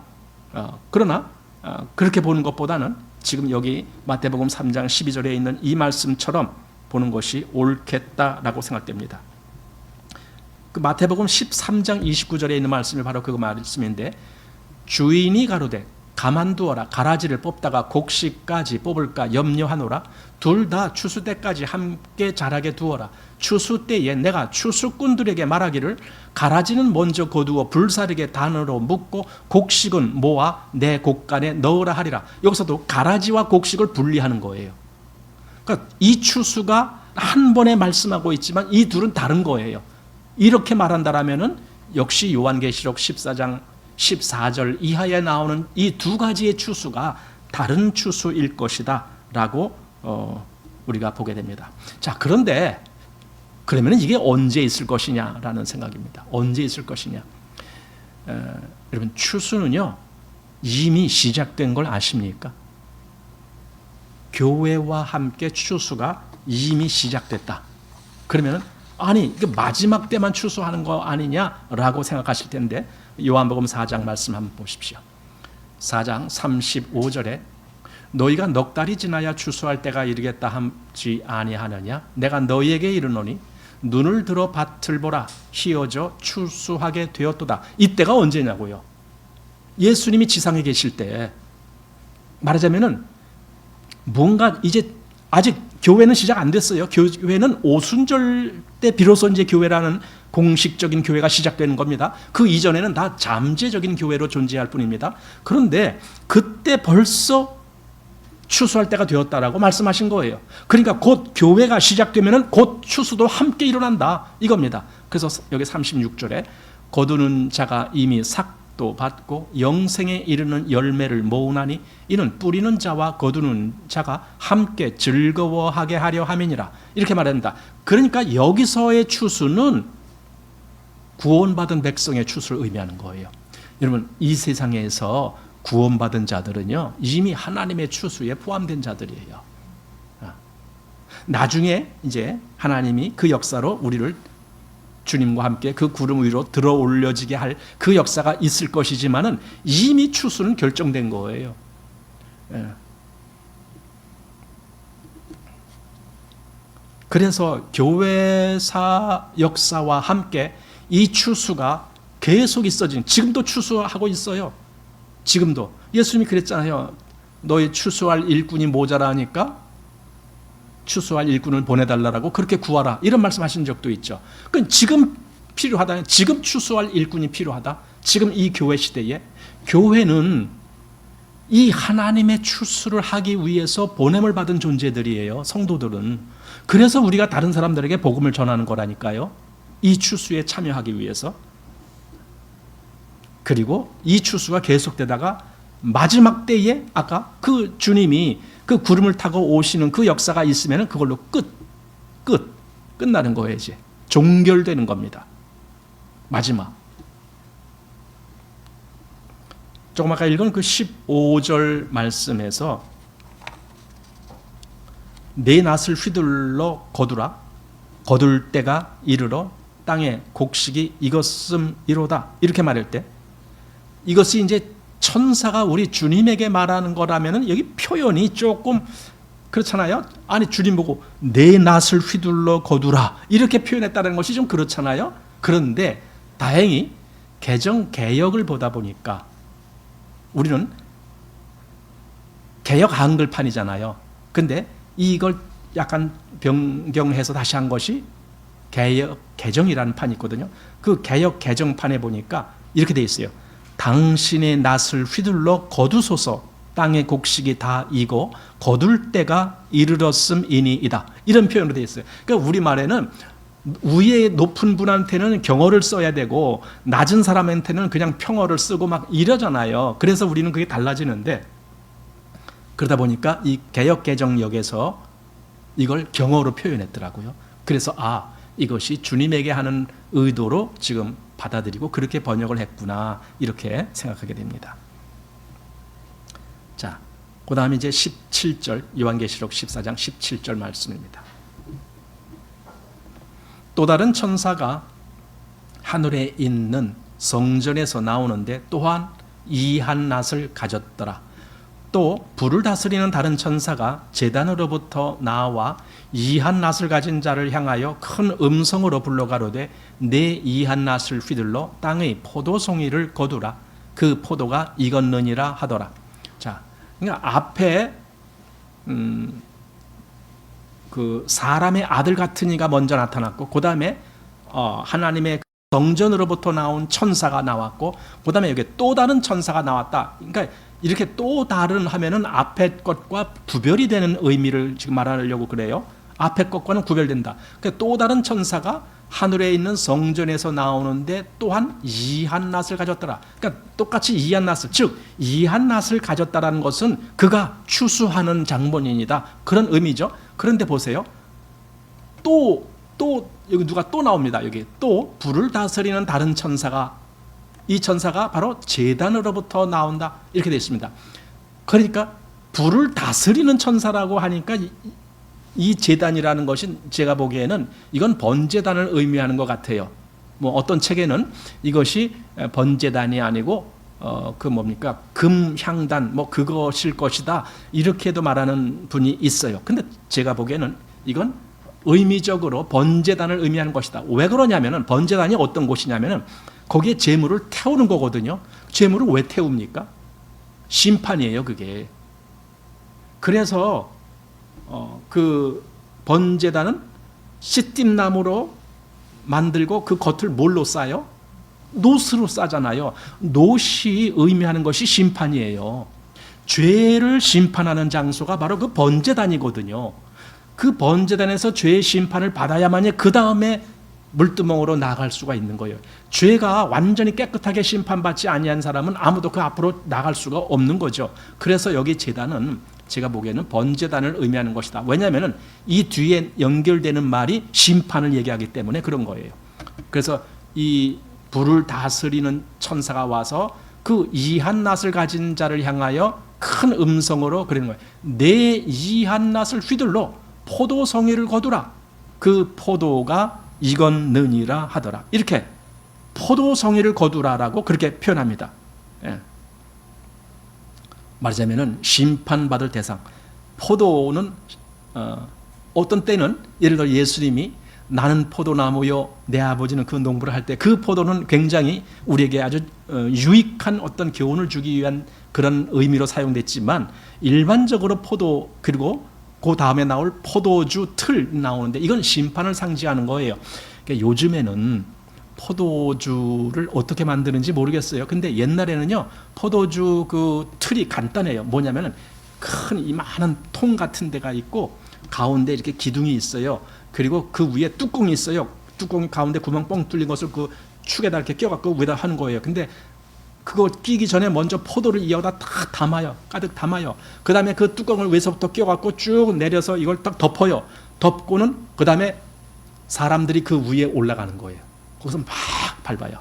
그러나 그렇게 보는 것보다는 지금 여기 마태복음 3장 12절에 있는 이 말씀처럼 보는 것이 옳겠다라고 생각됩니다. 그 마태복음 13장 29절에 있는 말씀이 바로 그 말씀인데, 주인이 가로되 가만두어라. 가라지를 뽑다가 곡식까지 뽑을까 염려하노라. 둘 다 추수 때까지 함께 자라게 두어라. 추수 때에 내가 추수꾼들에게 말하기를 가라지는 먼저 거두어 불사르게 단으로 묶고 곡식은 모아 내 곡간에 넣으라 하리라. 여기서도 가라지와 곡식을 분리하는 거예요. 그러니까 이 추수가 한 번에 말씀하고 있지만 이 둘은 다른 거예요. 이렇게 말한다라면은 역시 요한계시록 14장 14절 이하에 나오는 이 두 가지의 추수가 다른 추수일 것이다 라고 우리가 보게 됩니다. 자, 그런데 그러면 이게 언제 있을 것이냐라는 생각입니다. 언제 있을 것이냐. 여러분, 추수는요 이미 시작된 걸 아십니까? 교회와 함께 추수가 이미 시작됐다. 그러면 아니 마지막 때만 추수하는 거 아니냐라고 생각하실 텐데, 요한복음 4장 말씀 한번 보십시오. 4장 35절에 너희가 넉 달이 지나야 추수할 때가 이르겠다 하지 아니하느냐? 내가 너희에게 이르노니 눈을 들어 밭을 보라. 희어져 추수하게 되었도다. 이때가 언제냐고요? 예수님이 지상에 계실 때, 말하자면은 뭔가 이제 아직 교회는 시작 안 됐어요. 교회는 오순절 때 비로소 이제 교회라는 공식적인 교회가 시작되는 겁니다. 그 이전에는 다 잠재적인 교회로 존재할 뿐입니다. 그런데 그때 벌써 추수할 때가 되었다라고 말씀하신 거예요. 그러니까 곧 교회가 시작되면은 곧 추수도 함께 일어난다 이겁니다. 그래서 여기 36절에 거두는 자가 이미 삭도 받고 영생에 이르는 열매를 모으나니 이는 뿌리는 자와 거두는 자가 함께 즐거워하게 하려 함이니라. 이렇게 말합니다. 그러니까 여기서의 추수는 구원받은 백성의 추수를 의미하는 거예요. 여러분, 이 세상에서 구원받은 자들은요 이미 하나님의 추수에 포함된 자들이에요. 나중에 이제 하나님이 그 역사로 우리를 주님과 함께 그 구름 위로 들어 올려지게 할 그 역사가 있을 것이지만은 이미 추수는 결정된 거예요. 그래서 교회사 역사와 함께 이 추수가 계속 있어진, 지금도 추수하고 있어요. 지금도 예수님이 그랬잖아요. 너희 추수할 일꾼이 모자라니까 추수할 일꾼을 보내달라고 그렇게 구하라, 이런 말씀하신 적도 있죠. 그러니까 지금 필요하다, 지금 추수할 일꾼이 필요하다. 지금 이 교회 시대에 교회는 이 하나님의 추수를 하기 위해서 보냄을 받은 존재들이에요. 성도들은. 그래서 우리가 다른 사람들에게 복음을 전하는 거라니까요. 이 추수에 참여하기 위해서. 그리고 이 추수가 계속되다가 마지막 때에 아까 그 주님이 그 구름을 타고 오시는 그 역사가 있으면 그걸로 끝나는 거예요. 이제 종결되는 겁니다. 마지막. 조금 아까 읽은 그 15절 말씀에서 내 낫을 휘둘러 거두라. 거둘 때가 이르러 땅에 곡식이 익었음이로다. 이렇게 말할 때 이것이 이제 천사가 우리 주님에게 말하는 거라면 여기 표현이 조금 그렇잖아요. 아니 주님 보고 내 낫을 휘둘러 거두라 이렇게 표현했다는 것이 좀 그렇잖아요. 그런데 다행히 개정 개역을 보다 보니까 우리는 개역 한글판이잖아요. 근데 이걸 약간 변경해서 다시 한 것이 개역 개정이라는 판이 있거든요. 그 개역 개정판에 보니까 이렇게 돼 있어요. 당신의 낫을 휘둘러 거두소서. 땅의 곡식이 다 익어 거둘 때가 이르렀음이니이다. 이런 표현으로 되어 있어요. 그러니까 우리말에는 위에 높은 분한테는 경어를 써야 되고 낮은 사람한테는 그냥 평어를 쓰고 막 이러잖아요. 그래서 우리는 그게 달라지는데 그러다 보니까 이 개역개정역에서 이걸 경어로 표현했더라고요. 그래서 이것이 주님에게 하는 의도로 지금 받아들이고 그렇게 번역을 했구나 이렇게 생각하게 됩니다. 자, 그 다음에 이제 17절 요한계시록 14장 17절 말씀입니다. 또 다른 천사가 하늘에 있는 성전에서 나오는데 또한 이한 낫을 가졌더라. 또 불을 다스리는 다른 천사가 제단으로부터 나와 이한 낫을 가진 자를 향하여 큰 음성으로 불러 가로되 내 이한 낫을 휘둘러 땅의 포도송이를 거두라. 그 포도가 익었느니라 하더라. 자, 그러니까 앞에 그 사람의 아들 같은 이가 먼저 나타났고 그 다음에 하나님의 성전으로부터 나온 천사가 나왔고 그 다음에 여기 또 다른 천사가 나왔다. 그러니까 이렇게 또 다른 하면은 앞에 것과 구별이 되는 의미를 지금 말하려고 그래요. 앞에 것과는 구별된다. 그러니까 또 다른 천사가 하늘에 있는 성전에서 나오는데 또한 이한 낫을 가졌더라. 그러니까 똑같이 이한 낫을, 즉 이한 낫을 가졌다라는 것은 그가 추수하는 장본인이다. 그런 의미죠. 그런데 보세요. 또 여기 누가 또 나옵니다. 여기 또 불을 다스리는 다른 천사가, 이 천사가 바로 제단으로부터 나온다 이렇게 되어 있습니다. 그러니까 불을 다스리는 천사라고 하니까 이 제단이라는 것이 제가 보기에는 이건 번제단을 의미하는 것 같아요. 뭐 어떤 책에는 이것이 번제단이 아니고 그 뭡니까 금향단 뭐 그것일 것이다 이렇게도 말하는 분이 있어요. 근데 제가 보기에는 이건 의미적으로 번제단을 의미하는 것이다. 왜 그러냐면은 번제단이 어떤 곳이냐면은 거기에 제물을 태우는 거거든요. 제물을 왜 태웁니까? 심판이에요, 그게. 그래서 그 번제단은 시띠나무로 만들고 그 겉을 뭘로 싸요? 놋으로 싸잖아요. 놋이 의미하는 것이 심판이에요. 죄를 심판하는 장소가 바로 그 번제단이거든요. 그 번제단에서 죄의 심판을 받아야만이 그 다음에 물두멍으로 나갈 수가 있는 거예요. 죄가 완전히 깨끗하게 심판받지 아니한 사람은 아무도 그 앞으로 나갈 수가 없는 거죠. 그래서 여기 제단은 제가 보기에는 번제단을 의미하는 것이다. 왜냐하면 이 뒤에 연결되는 말이 심판을 얘기하기 때문에 그런 거예요. 그래서 이 불을 다스리는 천사가 와서 그 이한 낫을 가진 자를 향하여 큰 음성으로 그러는 거예요. 내 이한 낫을 휘둘러 포도송이를 거두라. 그 포도가 익었느니라 하더라. 이렇게 포도송이를 거두라라고 그렇게 표현합니다. 예. 말하자면은 심판받을 대상. 포도는 어떤 때는 예를 들어 예수님이 나는 포도나무요 내 아버지는 그 농부를 할 때 그 포도는 굉장히 우리에게 아주 유익한 어떤 교훈을 주기 위한 그런 의미로 사용됐지만 일반적으로 포도 그리고 그 다음에 나올 포도주 틀 나오는데 이건 심판을 상징하는 거예요. 그러니까 요즘에는 포도주를 어떻게 만드는지 모르겠어요. 근데 옛날에는요 포도주 그 틀이 간단해요. 뭐냐면은 큰 이만한 통 같은 데가 있고 가운데 이렇게 기둥이 있어요. 그리고 그 위에 뚜껑이 있어요. 뚜껑이 가운데 구멍 뻥 뚫린 것을 그 축에다 이렇게 껴갖고 위에다 하는 거예요. 근데 그거 끼기 전에 먼저 포도를 이어다 딱 담아요. 가득 담아요. 그 다음에 그 뚜껑을 위에서부터 껴갖고 쭉 내려서 이걸 딱 덮어요. 덮고는 그 다음에 사람들이 그 위에 올라가는 거예요. 거기서 막 밟아요.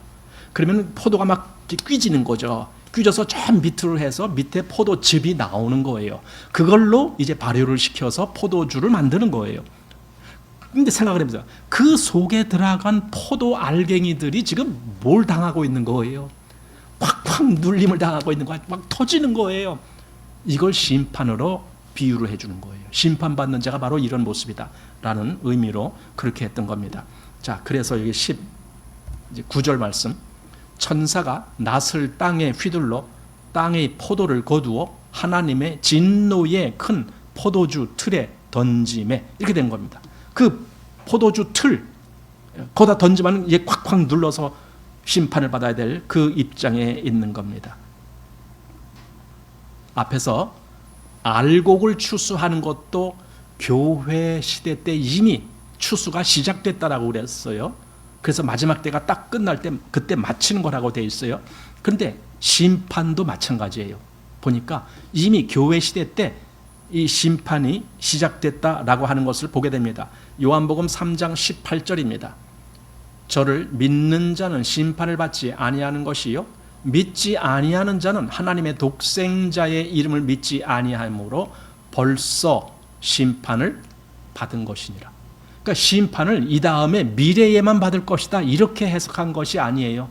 그러면 포도가 막 뀌지는 거죠. 뀌져서 저 밑으로 해서 밑에 포도즙이 나오는 거예요. 그걸로 이제 발효를 시켜서 포도주를 만드는 거예요. 근데 생각을 해보세요. 그 속에 들어간 포도 알갱이들이 지금 뭘 당하고 있는 거예요? 콱콱 눌림을 당하고 있는 거예요. 막 터지는 거예요. 이걸 심판으로 비유를 해주는 거예요. 심판받는 자가 바로 이런 모습이다 라는 의미로 그렇게 했던 겁니다. 자, 그래서 여기 19절 말씀, 천사가 낫을 땅에 휘둘러 땅의 포도를 거두어 하나님의 진노의 큰 포도주 틀에 던짐에, 이렇게 된 겁니다. 그 포도주 틀 거기다 던지면 이제 콱콱 눌러서 심판을 받아야 될 그 입장에 있는 겁니다. 앞에서 알곡을 추수하는 것도 교회 시대 때 이미 추수가 시작됐다라고 그랬어요. 그래서 마지막 때가 딱 끝날 때 그때 마치는 거라고 되어 있어요. 그런데 심판도 마찬가지예요. 보니까 이미 교회 시대 때 이 심판이 시작됐다라고 하는 것을 보게 됩니다. 요한복음 3장 18절입니다. 저를 믿는 자는 심판을 받지 아니하는 것이요 믿지 아니하는 자는 하나님의 독생자의 이름을 믿지 아니하므로 벌써 심판을 받은 것이니라. 그러니까 심판을 이 다음에 미래에만 받을 것이다 이렇게 해석한 것이 아니에요.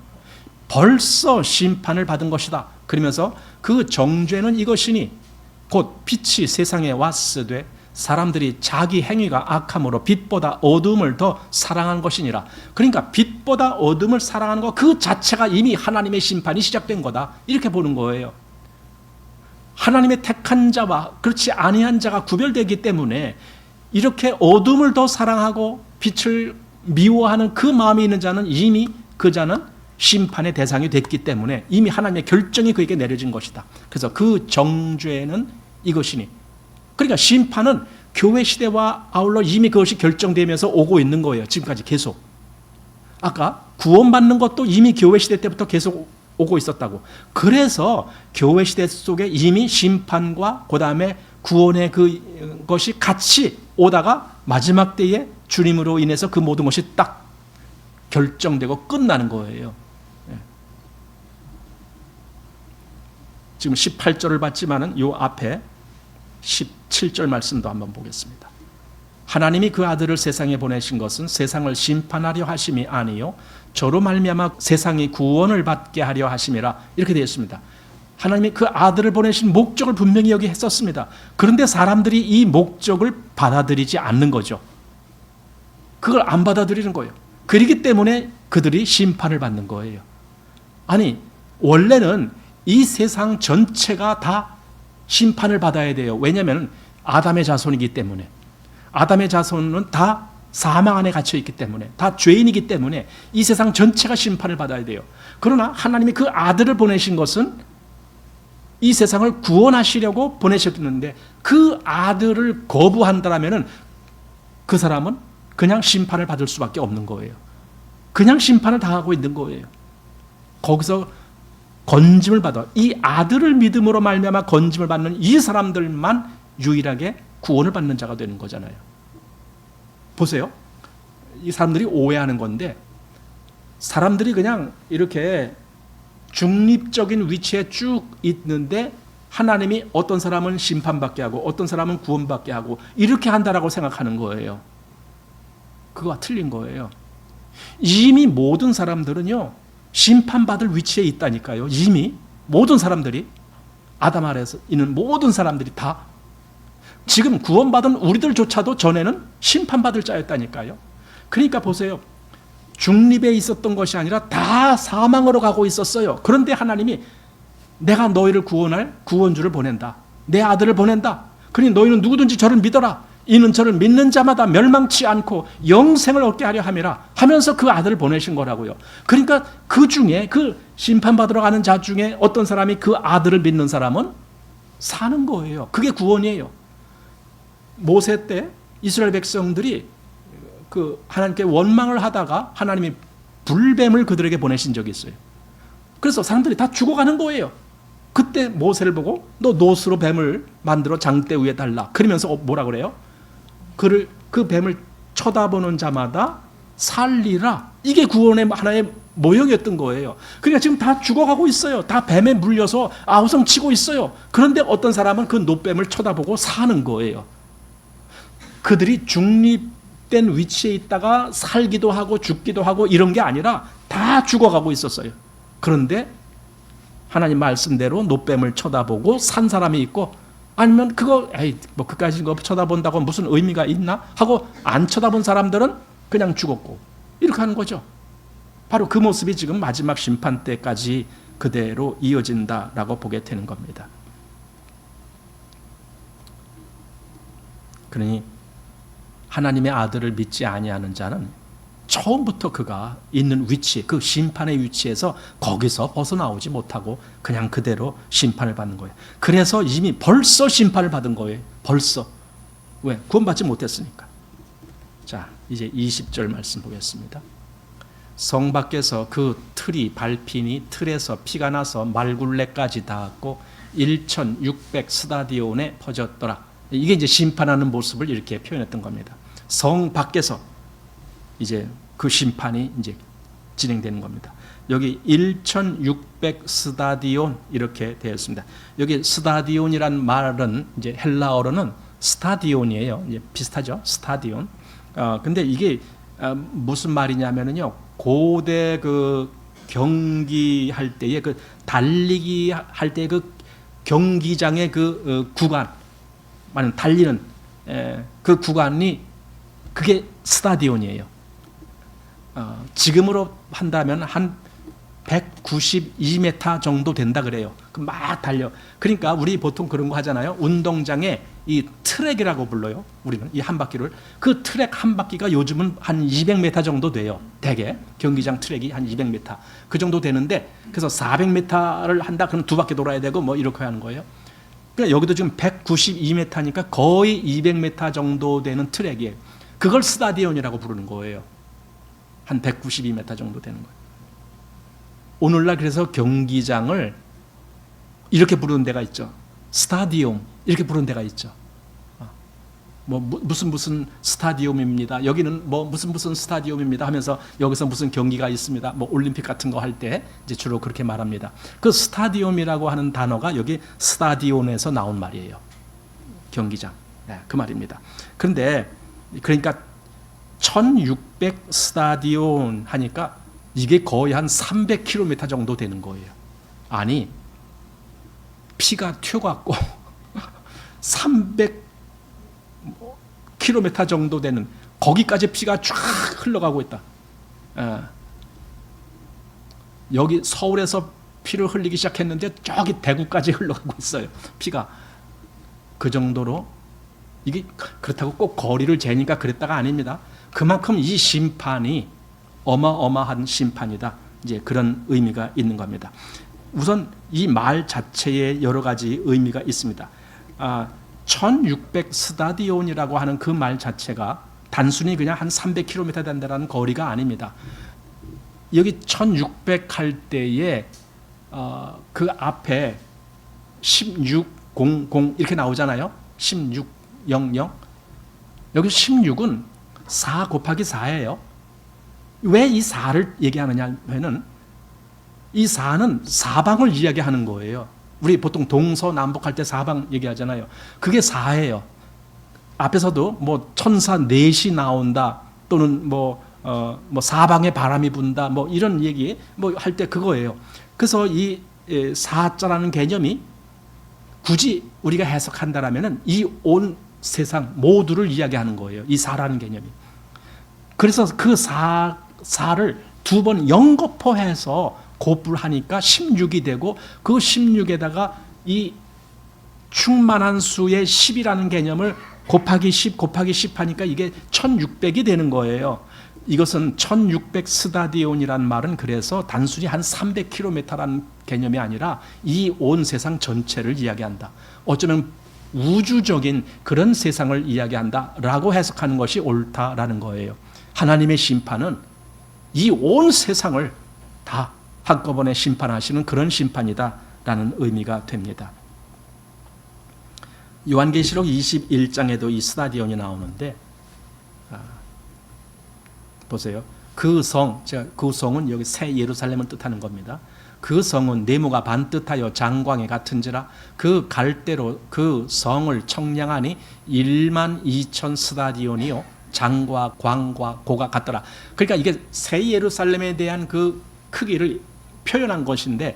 벌써 심판을 받은 것이다. 그러면서 그 정죄는 이것이니 곧 빛이 세상에 왔으되 사람들이 자기 행위가 악함으로 빛보다 어둠을 더 사랑한 것이니라. 그러니까 빛보다 어둠을 사랑하는 것 그 자체가 이미 하나님의 심판이 시작된 거다 이렇게 보는 거예요. 하나님의 택한 자와 그렇지 아니한 자가 구별되기 때문에 이렇게 어둠을 더 사랑하고 빛을 미워하는 그 마음이 있는 자는 이미 그 자는 심판의 대상이 됐기 때문에 이미 하나님의 결정이 그에게 내려진 것이다. 그래서 그 정죄는 이것이니, 그러니까 심판은 교회 시대와 아울러 이미 그것이 결정되면서 오고 있는 거예요. 지금까지 계속. 아까 구원받는 것도 이미 교회 시대 때부터 계속 오고 있었다고. 그래서 교회 시대 속에 이미 심판과 그 다음에 구원의 그것이 같이 오다가 마지막 때에 주님으로 인해서 그 모든 것이 딱 결정되고 끝나는 거예요. 지금 18절을 봤지만은 요 앞에 17절 말씀도 한번 보겠습니다. 하나님이 그 아들을 세상에 보내신 것은 세상을 심판하려 하심이 아니요 저로 말미암아 세상이 구원을 받게 하려 하심이라 이렇게 되어 있습니다. 하나님이 그 아들을 보내신 목적을 분명히 여기 했었습니다. 그런데 사람들이 이 목적을 받아들이지 않는 거죠. 그걸 안 받아들이는 거예요. 그렇기 때문에 그들이 심판을 받는 거예요. 아니 원래는 이 세상 전체가 다 심판을 받아야 돼요. 왜냐하면 아담의 자손이기 때문에, 아담의 자손은 다 사망 안에 갇혀 있기 때문에, 다 죄인이기 때문에 이 세상 전체가 심판을 받아야 돼요. 그러나 하나님이 그 아들을 보내신 것은 이 세상을 구원하시려고 보내셨는데 그 아들을 거부한다면 그 사람은 그냥 심판을 받을 수밖에 없는 거예요. 그냥 심판을 당하고 있는 거예요. 거기서 건짐을 받아 이 아들을 믿음으로 말미암아 건짐을 받는 이 사람들만 유일하게 구원을 받는 자가 되는 거잖아요. 보세요. 이 사람들이 오해하는 건데 사람들이 그냥 이렇게 중립적인 위치에 쭉 있는데 하나님이 어떤 사람은 심판받게 하고 어떤 사람은 구원받게 하고 이렇게 한다라고 생각하는 거예요. 그거가 틀린 거예요. 이미 모든 사람들은요 심판받을 위치에 있다니까요. 이미 모든 사람들이 아담 아래에서 있는 모든 사람들이 다 지금 구원받은 우리들조차도 전에는 심판받을 자였다니까요. 그러니까 보세요. 중립에 있었던 것이 아니라 다 사망으로 가고 있었어요. 그런데 하나님이 내가 너희를 구원할 구원주를 보낸다. 내 아들을 보낸다. 그러니 너희는 누구든지 저를 믿어라. 이는 저를 믿는 자마다 멸망치 않고 영생을 얻게 하려 함이라 하면서 그 아들을 보내신 거라고요. 그러니까 그 중에 그 심판받으러 가는 자 중에 어떤 사람이 그 아들을 믿는 사람은 사는 거예요. 그게 구원이에요. 모세 때 이스라엘 백성들이 그 하나님께 원망을 하다가 하나님이 불뱀을 그들에게 보내신 적이 있어요. 그래서 사람들이 다 죽어가는 거예요. 그때 모세를 보고 너 노스로 뱀을 만들어 장대 위에 달라. 그러면서 뭐라 그래요? 그 뱀을 쳐다보는 자마다 살리라. 이게 구원의 하나의 모형이었던 거예요. 그러니까 지금 다 죽어가고 있어요. 다 뱀에 물려서 아우성치고 있어요. 그런데 어떤 사람은 그 노뱀을 쳐다보고 사는 거예요. 그들이 중립된 위치에 있다가 살기도 하고 죽기도 하고 이런 게 아니라 다 죽어가고 있었어요. 그런데 하나님 말씀대로 노뱀을 쳐다보고 산 사람이 있고 아니면 그거 에이 뭐 그까지 거 쳐다본다고 무슨 의미가 있나 하고 안 쳐다본 사람들은 그냥 죽었고 이렇게 하는 거죠. 바로 그 모습이 지금 마지막 심판 때까지 그대로 이어진다라고 보게 되는 겁니다. 그러니 하나님의 아들을 믿지 아니하는 자는 처음부터 그가 있는 위치, 그 심판의 위치에서 거기서 벗어나오지 못하고 그냥 그대로 심판을 받는 거예요. 그래서 이미 벌써 심판을 받은 거예요. 벌써. 왜? 구원받지 못했으니까. 자, 이제 20절 말씀 보겠습니다. 성 밖에서 그 틀이 밟히니 틀에서 피가 나서 말굴레까지 닿았고 1600 스타디온에 퍼졌더라. 이게 이제 심판하는 모습을 이렇게 표현했던 겁니다. 성 밖에서 이제 그 심판이 이제 진행되는 겁니다. 여기 1600 스타디온 이렇게 되어 있습니다. 여기 스타디온이란 말은 이제 헬라어로는 스타디온이에요. 이제 비슷하죠? 스타디온. 근데 이게 무슨 말이냐면은요. 고대 그 경기할 때의 그 달리기 할 때 그 경기장의 그 구간, 아니면 달리는 그 구간이 그게 스타디온이에요. 지금으로 한다면 한 192m 정도 된다 그래요. 막 달려. 그러니까 우리 보통 그런 거 하잖아요. 운동장에 이 트랙이라고 불러요. 우리는 이 한 바퀴를. 그 트랙 한 바퀴가 요즘은 한 200m 정도 돼요. 대개 경기장 트랙이 한 200m 그 정도 되는데, 그래서 400m를 한다 그럼 두 바퀴 돌아야 되고 뭐 이렇게 하는 거예요. 그러니까 여기도 지금 192m니까 거의 200m 정도 되는 트랙이에요. 그걸 스타디온이라고 부르는 거예요. 한 192m 정도 되는 거예요. 오늘날 그래서 경기장을 이렇게 부르는 데가 있죠. 스타디움 이렇게 부르는 데가 있죠. 뭐 무슨 스타디움입니다. 여기는 뭐 무슨 스타디움입니다 하면서 여기서 무슨 경기가 있습니다. 뭐 올림픽 같은 거 할 때 이제 주로 그렇게 말합니다. 그 스타디움이라고 하는 단어가 여기 스타디온에서 나온 말이에요. 경기장. 네, 그 말입니다. 그런데 그러니까 1600 스타디온 하니까 이게 거의 한 300km 정도 되는 거예요. 아니, 피가 튀어갖고 300km 정도 되는 거기까지 피가 쫙 흘러가고 있다. 여기 서울에서 피를 흘리기 시작했는데 저기 대구까지 흘러가고 있어요. 피가. 그 정도로 이게 그렇다고 꼭 거리를 재니까 그랬다가 아닙니다. 그만큼 이 심판이 어마어마한 심판이다. 이제 그런 의미가 있는 겁니다. 우선 이 말 자체에 여러 가지 의미가 있습니다. 1600 스타디온이라고 하는 그 말 자체가 단순히 그냥 한 300km 된다는 거리가 아닙니다. 여기 1600 할 때에 그 앞에 1600 이렇게 나오잖아요. 1600. 여기 16은 4 곱하기 4예요. 왜 이 4를 얘기하느냐 하면은 이 4는 사방을 이야기하는 거예요. 우리 보통 동서남북 할 때 사방 얘기하잖아요. 그게 4예요. 앞에서도 뭐 천사 넷이 나온다 또는 뭐 사방에 바람이 분다 뭐 이런 얘기 뭐 할 때 그거예요. 그래서 이 4자라는 개념이 굳이 우리가 해석한다라면은 이 온 세상 모두를 이야기하는 거예요. 이 4라는 개념이. 그래서 그 4를 두 번 연거푸해서 곱을 하니까 16이 되고 그 16에다가 이 충만한 수의 10이라는 개념을 곱하기 10 곱하기 10 하니까 이게 1600이 되는 거예요. 이것은 1600 스타디온이란 말은 그래서 단순히 한 300km라는 개념이 아니라 이 온 세상 전체를 이야기한다. 어쩌면 우주적인 그런 세상을 이야기한다라고 해석하는 것이 옳다라는 거예요. 하나님의 심판은 이 온 세상을 다 한꺼번에 심판하시는 그런 심판이다라는 의미가 됩니다. 요한계시록 21장에도 이 스타디온이 나오는데 보세요. 그 성은 여기 새 예루살렘을 뜻하는 겁니다. 그 성은 네모가 반뜻하여 장광에 같은지라 그 갈대로 그 성을 청량하니 12,000 스타디온이요 장과 광과 고가 같더라. 그러니까 이게 새 예루살렘에 대한 그 크기를 표현한 것인데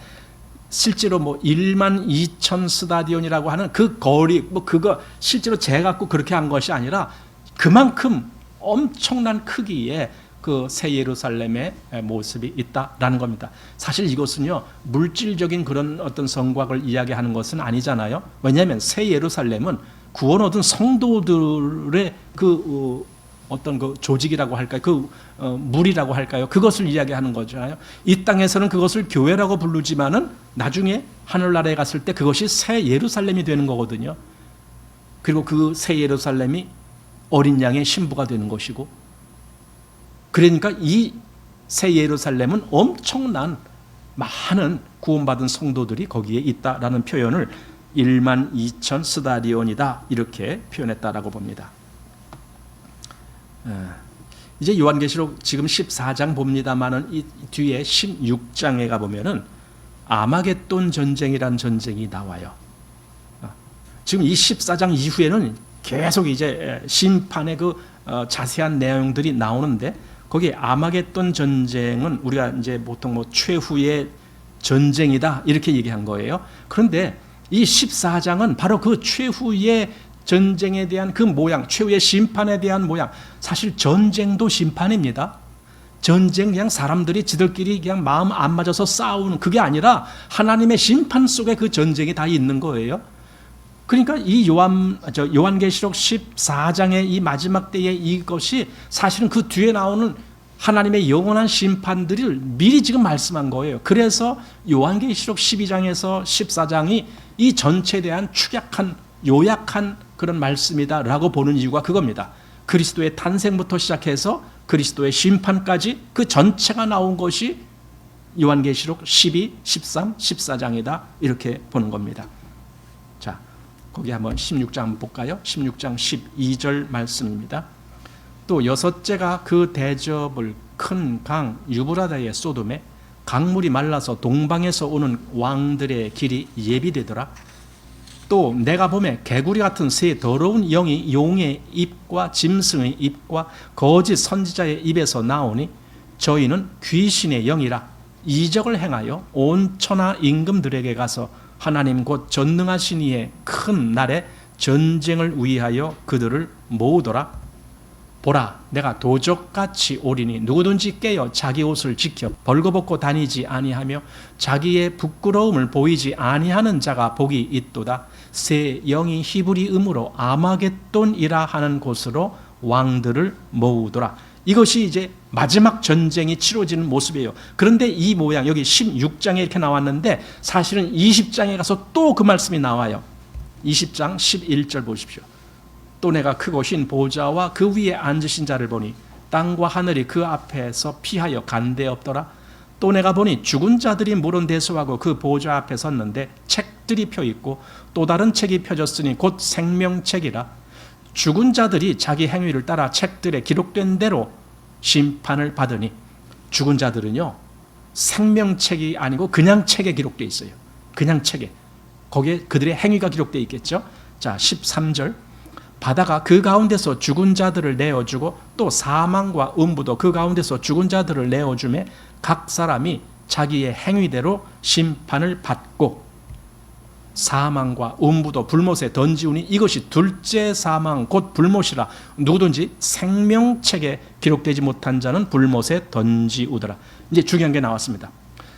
실제로 뭐 1만 2천 스타디온이라고 하는 그 거리, 뭐 그거 실제로 재갖고 그렇게 한 것이 아니라 그만큼 엄청난 크기의 그 새 예루살렘의 모습이 있다라는 겁니다. 사실 이것은요, 물질적인 그런 어떤 성곽을 이야기하는 것은 아니잖아요. 왜냐하면 새 예루살렘은 구원 얻은 성도들의 그 어떤 그 조직이라고 할까요? 그 물이라고 할까요? 그것을 이야기하는 거잖아요. 이 땅에서는 그것을 교회라고 부르지만은 나중에 하늘나라에 갔을 때 그것이 새 예루살렘이 되는 거거든요. 그리고 그 새 예루살렘이 어린 양의 신부가 되는 것이고, 그러니까 이 새 예루살렘은 엄청난 많은 구원받은 성도들이 거기에 있다라는 표현을 1만 2천 스타디온이다 이렇게 표현했다라고 봅니다. 이제 요한계시록 지금 14장 봅니다만은 이 뒤에 16장에 가보면은 아마겟돈 전쟁이란 전쟁이 나와요. 지금 이 14장 이후에는 계속 이제 심판의 그 자세한 내용들이 나오는데, 거기에 아마겟돈 전쟁은 우리가 이제 보통 뭐 최후의 전쟁이다 이렇게 얘기한 거예요. 그런데 이 14장은 바로 그 최후의 전쟁에 대한 그 모양, 최후의 심판에 대한 모양. 사실 전쟁도 심판입니다. 전쟁 그냥 사람들이 지들끼리 그냥 마음 안 맞아서 싸우는 그게 아니라 하나님의 심판 속에 그 전쟁이 다 있는 거예요. 그러니까 이 요한계시록 14장의 이 마지막 때의 이것이 사실은 그 뒤에 나오는 하나님의 영원한 심판들을 미리 지금 말씀한 거예요. 그래서 요한계시록 12장에서 14장이 이 전체에 대한 축약한 요약한 그런 말씀이다라고 보는 이유가 그겁니다. 그리스도의 탄생부터 시작해서 그리스도의 심판까지 그 전체가 나온 것이 요한계시록 12, 13, 14장이다 이렇게 보는 겁니다. 자, 거기 한번 16장 한번 볼까요? 16장 12절 말씀입니다. 또 여섯째가 그 대접을 큰 강 유브라다의 소돔에 강물이 말라서 동방에서 오는 왕들의 길이 예비되더라. 또 내가 보매 개구리 같은 새 더러운 영이 용의 입과 짐승의 입과 거짓 선지자의 입에서 나오니 저희는 귀신의 영이라 이적을 행하여 온 천하 임금들에게 가서 하나님 곧 전능하신 이의 큰 날에 전쟁을 위하여 그들을 모으더라. 보라, 내가 도적같이 오리니 누구든지 깨어 자기 옷을 지켜 벌거벗고 다니지 아니하며 자기의 부끄러움을 보이지 아니하는 자가 복이 있도다. 새 영이 히브리 음으로 아마겟돈이라 하는 곳으로 왕들을 모으더라. 이것이 이제 마지막 전쟁이 치러지는 모습이에요. 그런데 이 모양 여기 16장에 이렇게 나왔는데 사실은 20장에 가서 또 그 말씀이 나와요. 20장 11절 보십시오. 또 내가 크고 신 보좌와 그 위에 앉으신 자를 보니 땅과 하늘이 그 앞에서 피하여 간데 없더라. 또 내가 보니 죽은 자들이 물은 대수하고 그 보좌 앞에 섰는데 책들이 펴 있고 또 다른 책이 펴졌으니 곧 생명책이라. 죽은 자들이 자기 행위를 따라 책들에 기록된 대로 심판을 받으니, 죽은 자들은요 생명책이 아니고 그냥 책에 기록되어 있어요. 그냥 책에, 거기에 그들의 행위가 기록되어 있겠죠. 자, 13절. 바다가 그 가운데서 죽은 자들을 내어주고 또 사망과 음부도 그 가운데서 죽은 자들을 내어주매 각 사람이 자기의 행위대로 심판을 받고 사망과 음부도 불못에 던지우니 이것이 둘째 사망 곧 불못이라. 누구든지 생명책에 기록되지 못한 자는 불못에 던지우더라. 이제 중요한 게 나왔습니다.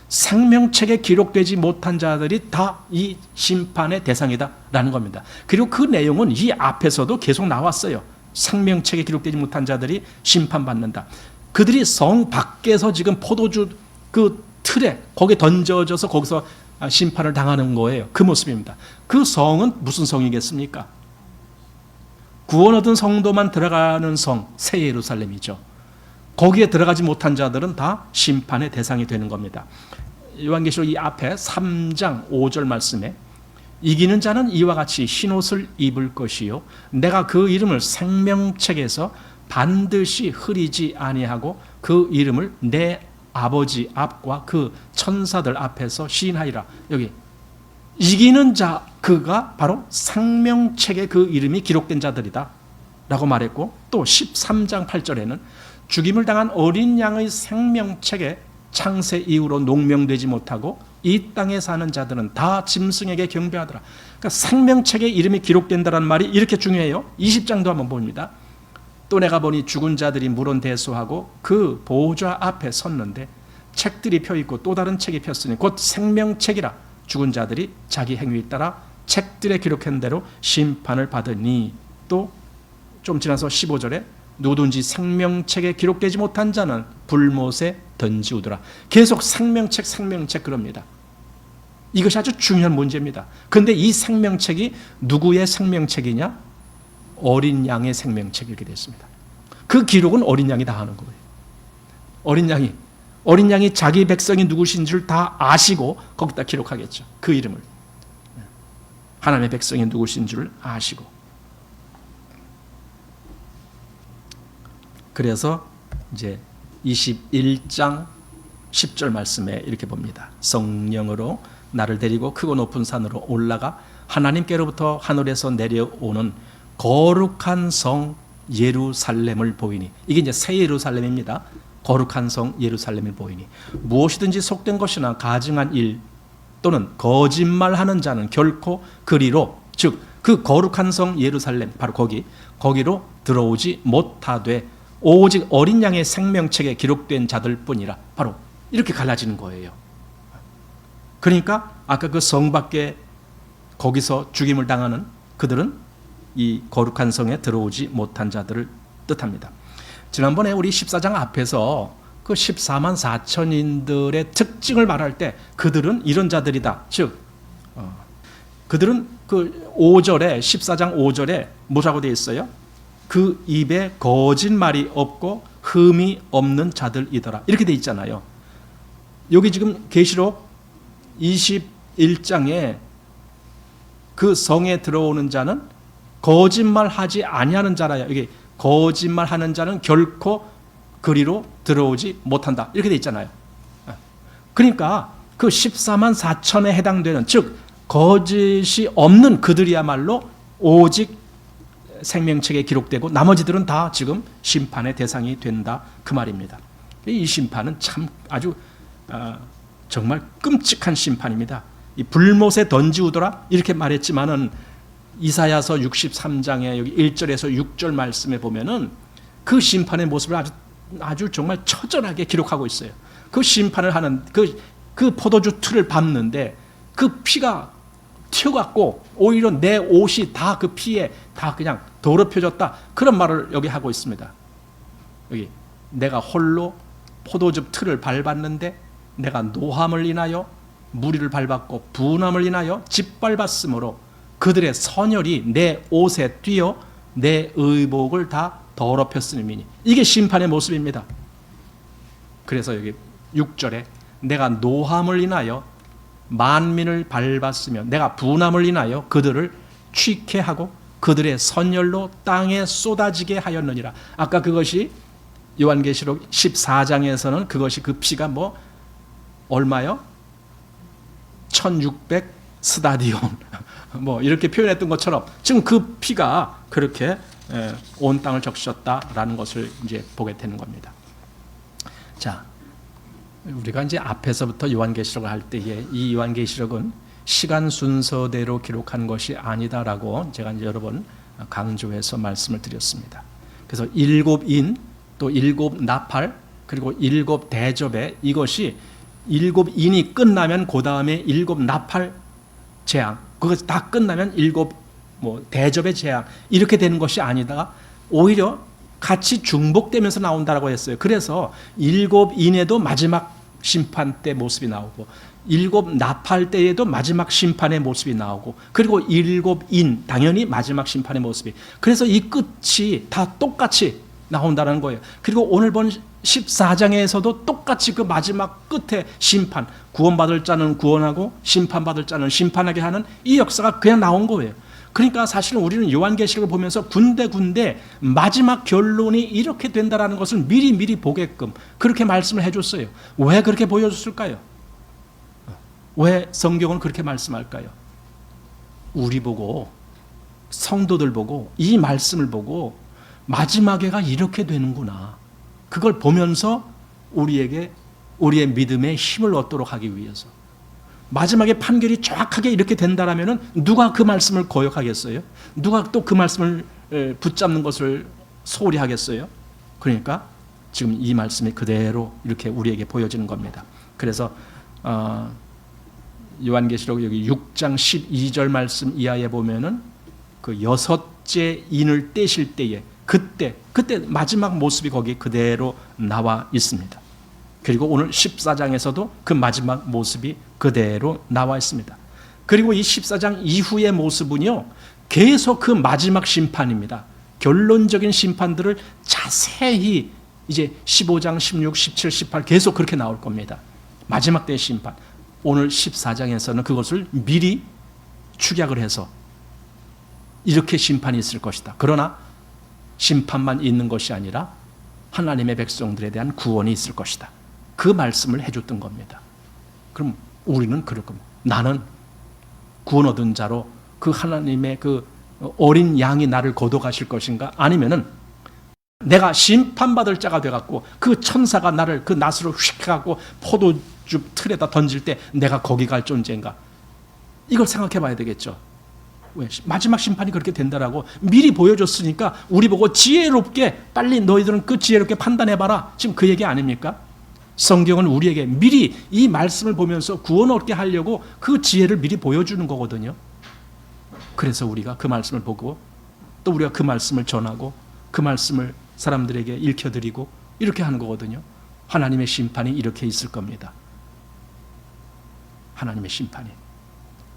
생명책에 기록되지 못한 자들이 다 이 심판의 대상이다라는 겁니다. 그리고 그 내용은 이 앞에서도 계속 나왔어요. 생명책에 기록되지 못한 자들이 심판받는다. 그들이 성 밖에서 지금 포도주 그 틀에 거기에 던져져서 거기서 심판을 당하는 거예요. 그 모습입니다. 그 성은 무슨 성이겠습니까? 구원 얻은 성도만 들어가는 성, 새 예루살렘이죠. 거기에 들어가지 못한 자들은 다 심판의 대상이 되는 겁니다. 요한계시록 이 앞에 3장 5절 말씀에 이기는 자는 이와 같이 흰옷을 입을 것이요 내가 그 이름을 생명책에서 반드시 흐리지 아니하고 그 이름을 내 아버지 앞과 그 천사들 앞에서 시인하리라. 여기 이기는 자 그가 바로 생명책에 그 이름이 기록된 자들이다 라고 말했고, 또 13장 8절에는 죽임을 당한 어린 양의 생명책에 창세 이후로 농명되지 못하고 이 땅에 사는 자들은 다 짐승에게 경배하더라. 그러니까 생명책에 이름이 기록된다는 말이 이렇게 중요해요. 20장도 한번 봅니다. 또 내가 보니 죽은 자들이 물은 대수하고 그 보좌 앞에 섰는데 책들이 펴있고 또 다른 책이 폈으니 곧 생명책이라. 죽은 자들이 자기 행위에 따라 책들에 기록한 대로 심판을 받으니. 또 좀 지나서 15절에 누구든지 생명책에 기록되지 못한 자는 불못에 던지우더라. 계속 생명책 그럽니다. 이것이 아주 중요한 문제입니다. 그런데 이 생명책이 누구의 생명책이냐? 어린 양의 생명책이 이렇게 됐습니다. 그 기록은 어린 양이 다 하는 거예요. 어린 양이 자기 백성이 누구신 줄 다 아시고 거기다 기록하겠죠. 그 이름을. 하나님의 백성이 누구신 줄 아시고. 그래서 이제 21장 10절 말씀에 이렇게 봅니다. 성령으로 나를 데리고 크고 높은 산으로 올라가 하나님께로부터 하늘에서 내려오는 거룩한 성 예루살렘을 보이니. 이게 이제 새 예루살렘입니다. 거룩한 성 예루살렘을 보이니 무엇이든지 속된 것이나 가증한 일 또는 거짓말하는 자는 결코 그리로, 즉 그 거룩한 성 예루살렘, 바로 거기로 들어오지 못하되 오직 어린 양의 생명책에 기록된 자들 뿐이라. 바로 이렇게 갈라지는 거예요. 그러니까 아까 그 성 밖에 거기서 죽임을 당하는 그들은 이 거룩한 성에 들어오지 못한 자들을 뜻합니다. 지난번에 우리 14장 앞에서 그 14만 4천인들의 특징을 말할 때 그들은 이런 자들이다. 즉 그들은 그 5절에 14장 5절에 뭐라고 되어 있어요? 그 입에 거짓말이 없고 흠이 없는 자들이더라. 이렇게 되어 있잖아요. 여기 지금 계시록 21장에 그 성에 들어오는 자는 거짓말하지 아니하는 자라야. 이게 거짓말하는 자는 결코 그리로 들어오지 못한다. 이렇게 되어 있잖아요. 그러니까 그 14만 4천에 해당되는, 즉 거짓이 없는 그들이야말로 오직 생명책에 기록되고 나머지들은 다 지금 심판의 대상이 된다, 그 말입니다. 이 심판은 참 아주 정말 끔찍한 심판입니다. 이 불못에 던지우더라 이렇게 말했지만은 이사야서 63장에 여기 1절에서 6절 말씀에 보면은 그 심판의 모습을 아주 정말 처절하게 기록하고 있어요. 그 심판을 하는 그 포도주 틀을 밟는데 그 피가 튀어갖고 오히려 내 옷이 다 그 피에 다 그냥 더럽혀졌다, 그런 말을 여기 하고 있습니다. 여기 내가 홀로 포도즙 틀을 밟았는데 내가 노함을 인하여 무리를 밟았고 분함을 인하여 짓밟았으므로 그들의 선혈이 내 옷에 띄어 내 의복을 다 더럽혔으니. 이게 심판의 모습입니다. 그래서 여기 6절에 내가 노함을 인하여 만민을 밟았으며 내가 분함을 인하여 그들을 취케 하고 그들의 선혈로 땅에 쏟아지게 하였느니라. 아까 그것이 요한계시록 14장에서는 그것이 그 피가 뭐 얼마요? 1600 스타디온 뭐 이렇게 표현했던 것처럼 지금 그 피가 그렇게 온 땅을 적셨다라는 것을 이제 보게 되는 겁니다. 자, 우리가 이제 앞에서부터 요한계시록을 할 때에 이 요한계시록은 시간 순서대로 기록한 것이 아니다라고 제가 이제 여러 번 강조해서 말씀을 드렸습니다. 그래서 7인 또 7나팔 그리고 7대접에 이것이 7인이 끝나면 그 다음에 7나팔 재앙, 그것 다 끝나면 7대접의 재앙 이렇게 되는 것이 아니다. 오히려 같이 중복되면서 나온다라고 했어요. 그래서 7인에도 마지막 심판 때 모습이 나오고 7나팔 때에도 마지막 심판의 모습이 나오고 그리고 7인 당연히 마지막 심판의 모습이, 그래서 이 끝이 다 똑같이 나온다는 거예요. 그리고 오늘 본 14장에서도 똑같이 그 마지막 끝에 심판, 구원받을 자는 구원하고 심판받을 자는 심판하게 하는 이 역사가 그냥 나온 거예요. 그러니까 사실은 우리는 요한계시록을 보면서 군데군데 마지막 결론이 이렇게 된다라는 것을 미리 보게끔 그렇게 말씀을 해줬어요. 왜 그렇게 보여줬을까요? 왜 성경은 그렇게 말씀할까요? 우리 보고, 성도들 보고, 이 말씀을 보고 마지막에가 이렇게 되는구나, 그걸 보면서 우리에게 우리의 믿음에 힘을 얻도록 하기 위해서. 마지막에 판결이 정확하게 이렇게 된다라면은 누가 그 말씀을 거역하겠어요? 누가 또 그 말씀을 붙잡는 것을 소홀히 하겠어요? 그러니까 지금 이 말씀이 그대로 이렇게 우리에게 보여지는 겁니다. 그래서 요한계시록 여기 6장 12절 말씀 이하에 보면은 그 여섯째 인을 떼실 때에 그때 마지막 모습이 거기 그대로 나와 있습니다. 그리고 오늘 14장에서도 그 마지막 모습이 그대로 나와 있습니다. 그리고 이 14장 이후의 모습은요, 계속 그 마지막 심판입니다. 결론적인 심판들을 자세히 이제 15장, 16, 17, 18 계속 그렇게 나올 겁니다. 마지막 때의 심판. 오늘 14장에서는 그것을 미리 축약을 해서 이렇게 심판이 있을 것이다. 그러나 심판만 있는 것이 아니라 하나님의 백성들에 대한 구원이 있을 것이다. 그 말씀을 해줬던 겁니다. 그럼 우리는 그럴 겁니다. 나는 구원 얻은 자로 그 하나님의 그 어린 양이 나를 거둬가실 것인가? 아니면은 내가 심판받을 자가 돼갖고 그 천사가 나를 그 낫으로 휙 해갖고 포도주 틀에다 던질 때 내가 거기 갈 존재인가? 이걸 생각해 봐야 되겠죠. 왜? 마지막 심판이 그렇게 된다라고 미리 보여줬으니까 우리 보고 지혜롭게 빨리 너희들은 그 지혜롭게 판단해봐라. 지금 그 얘기 아닙니까? 성경은 우리에게 미리 이 말씀을 보면서 구원 얻게 하려고 그 지혜를 미리 보여주는 거거든요. 그래서 우리가 그 말씀을 보고 또 우리가 그 말씀을 전하고 그 말씀을 사람들에게 읽혀드리고 이렇게 하는 거거든요. 하나님의 심판이 이렇게 있을 겁니다. 하나님의 심판이.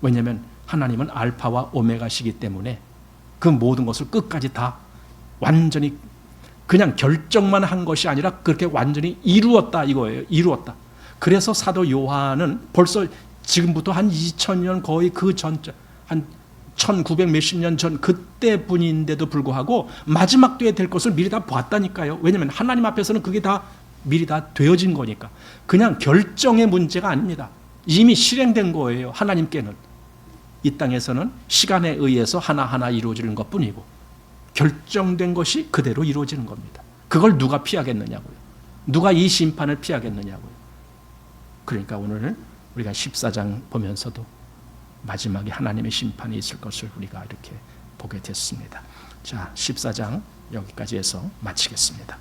왜냐하면 하나님은 알파와 오메가시기 때문에 그 모든 것을 끝까지 다 완전히 그냥 결정만 한 것이 아니라 그렇게 완전히 이루었다 이거예요. 이루었다. 그래서 사도 요한은 벌써 지금부터 한 2000년 거의 그 전, 한 1900 몇십 년 전 그때 분인데도 불구하고 마지막 때에 될 것을 미리 다 봤다니까요. 왜냐하면 하나님 앞에서는 그게 다 미리 다 되어진 거니까. 그냥 결정의 문제가 아닙니다. 이미 실행된 거예요. 하나님께는. 이 땅에서는 시간에 의해서 하나하나 이루어지는 것뿐이고 결정된 것이 그대로 이루어지는 겁니다. 그걸 누가 피하겠느냐고요. 누가 이 심판을 피하겠느냐고요. 그러니까 오늘은 우리가 14장 보면서도 마지막에 하나님의 심판이 있을 것을 우리가 이렇게 보게 됐습니다. 자, 14장 여기까지 해서 마치겠습니다.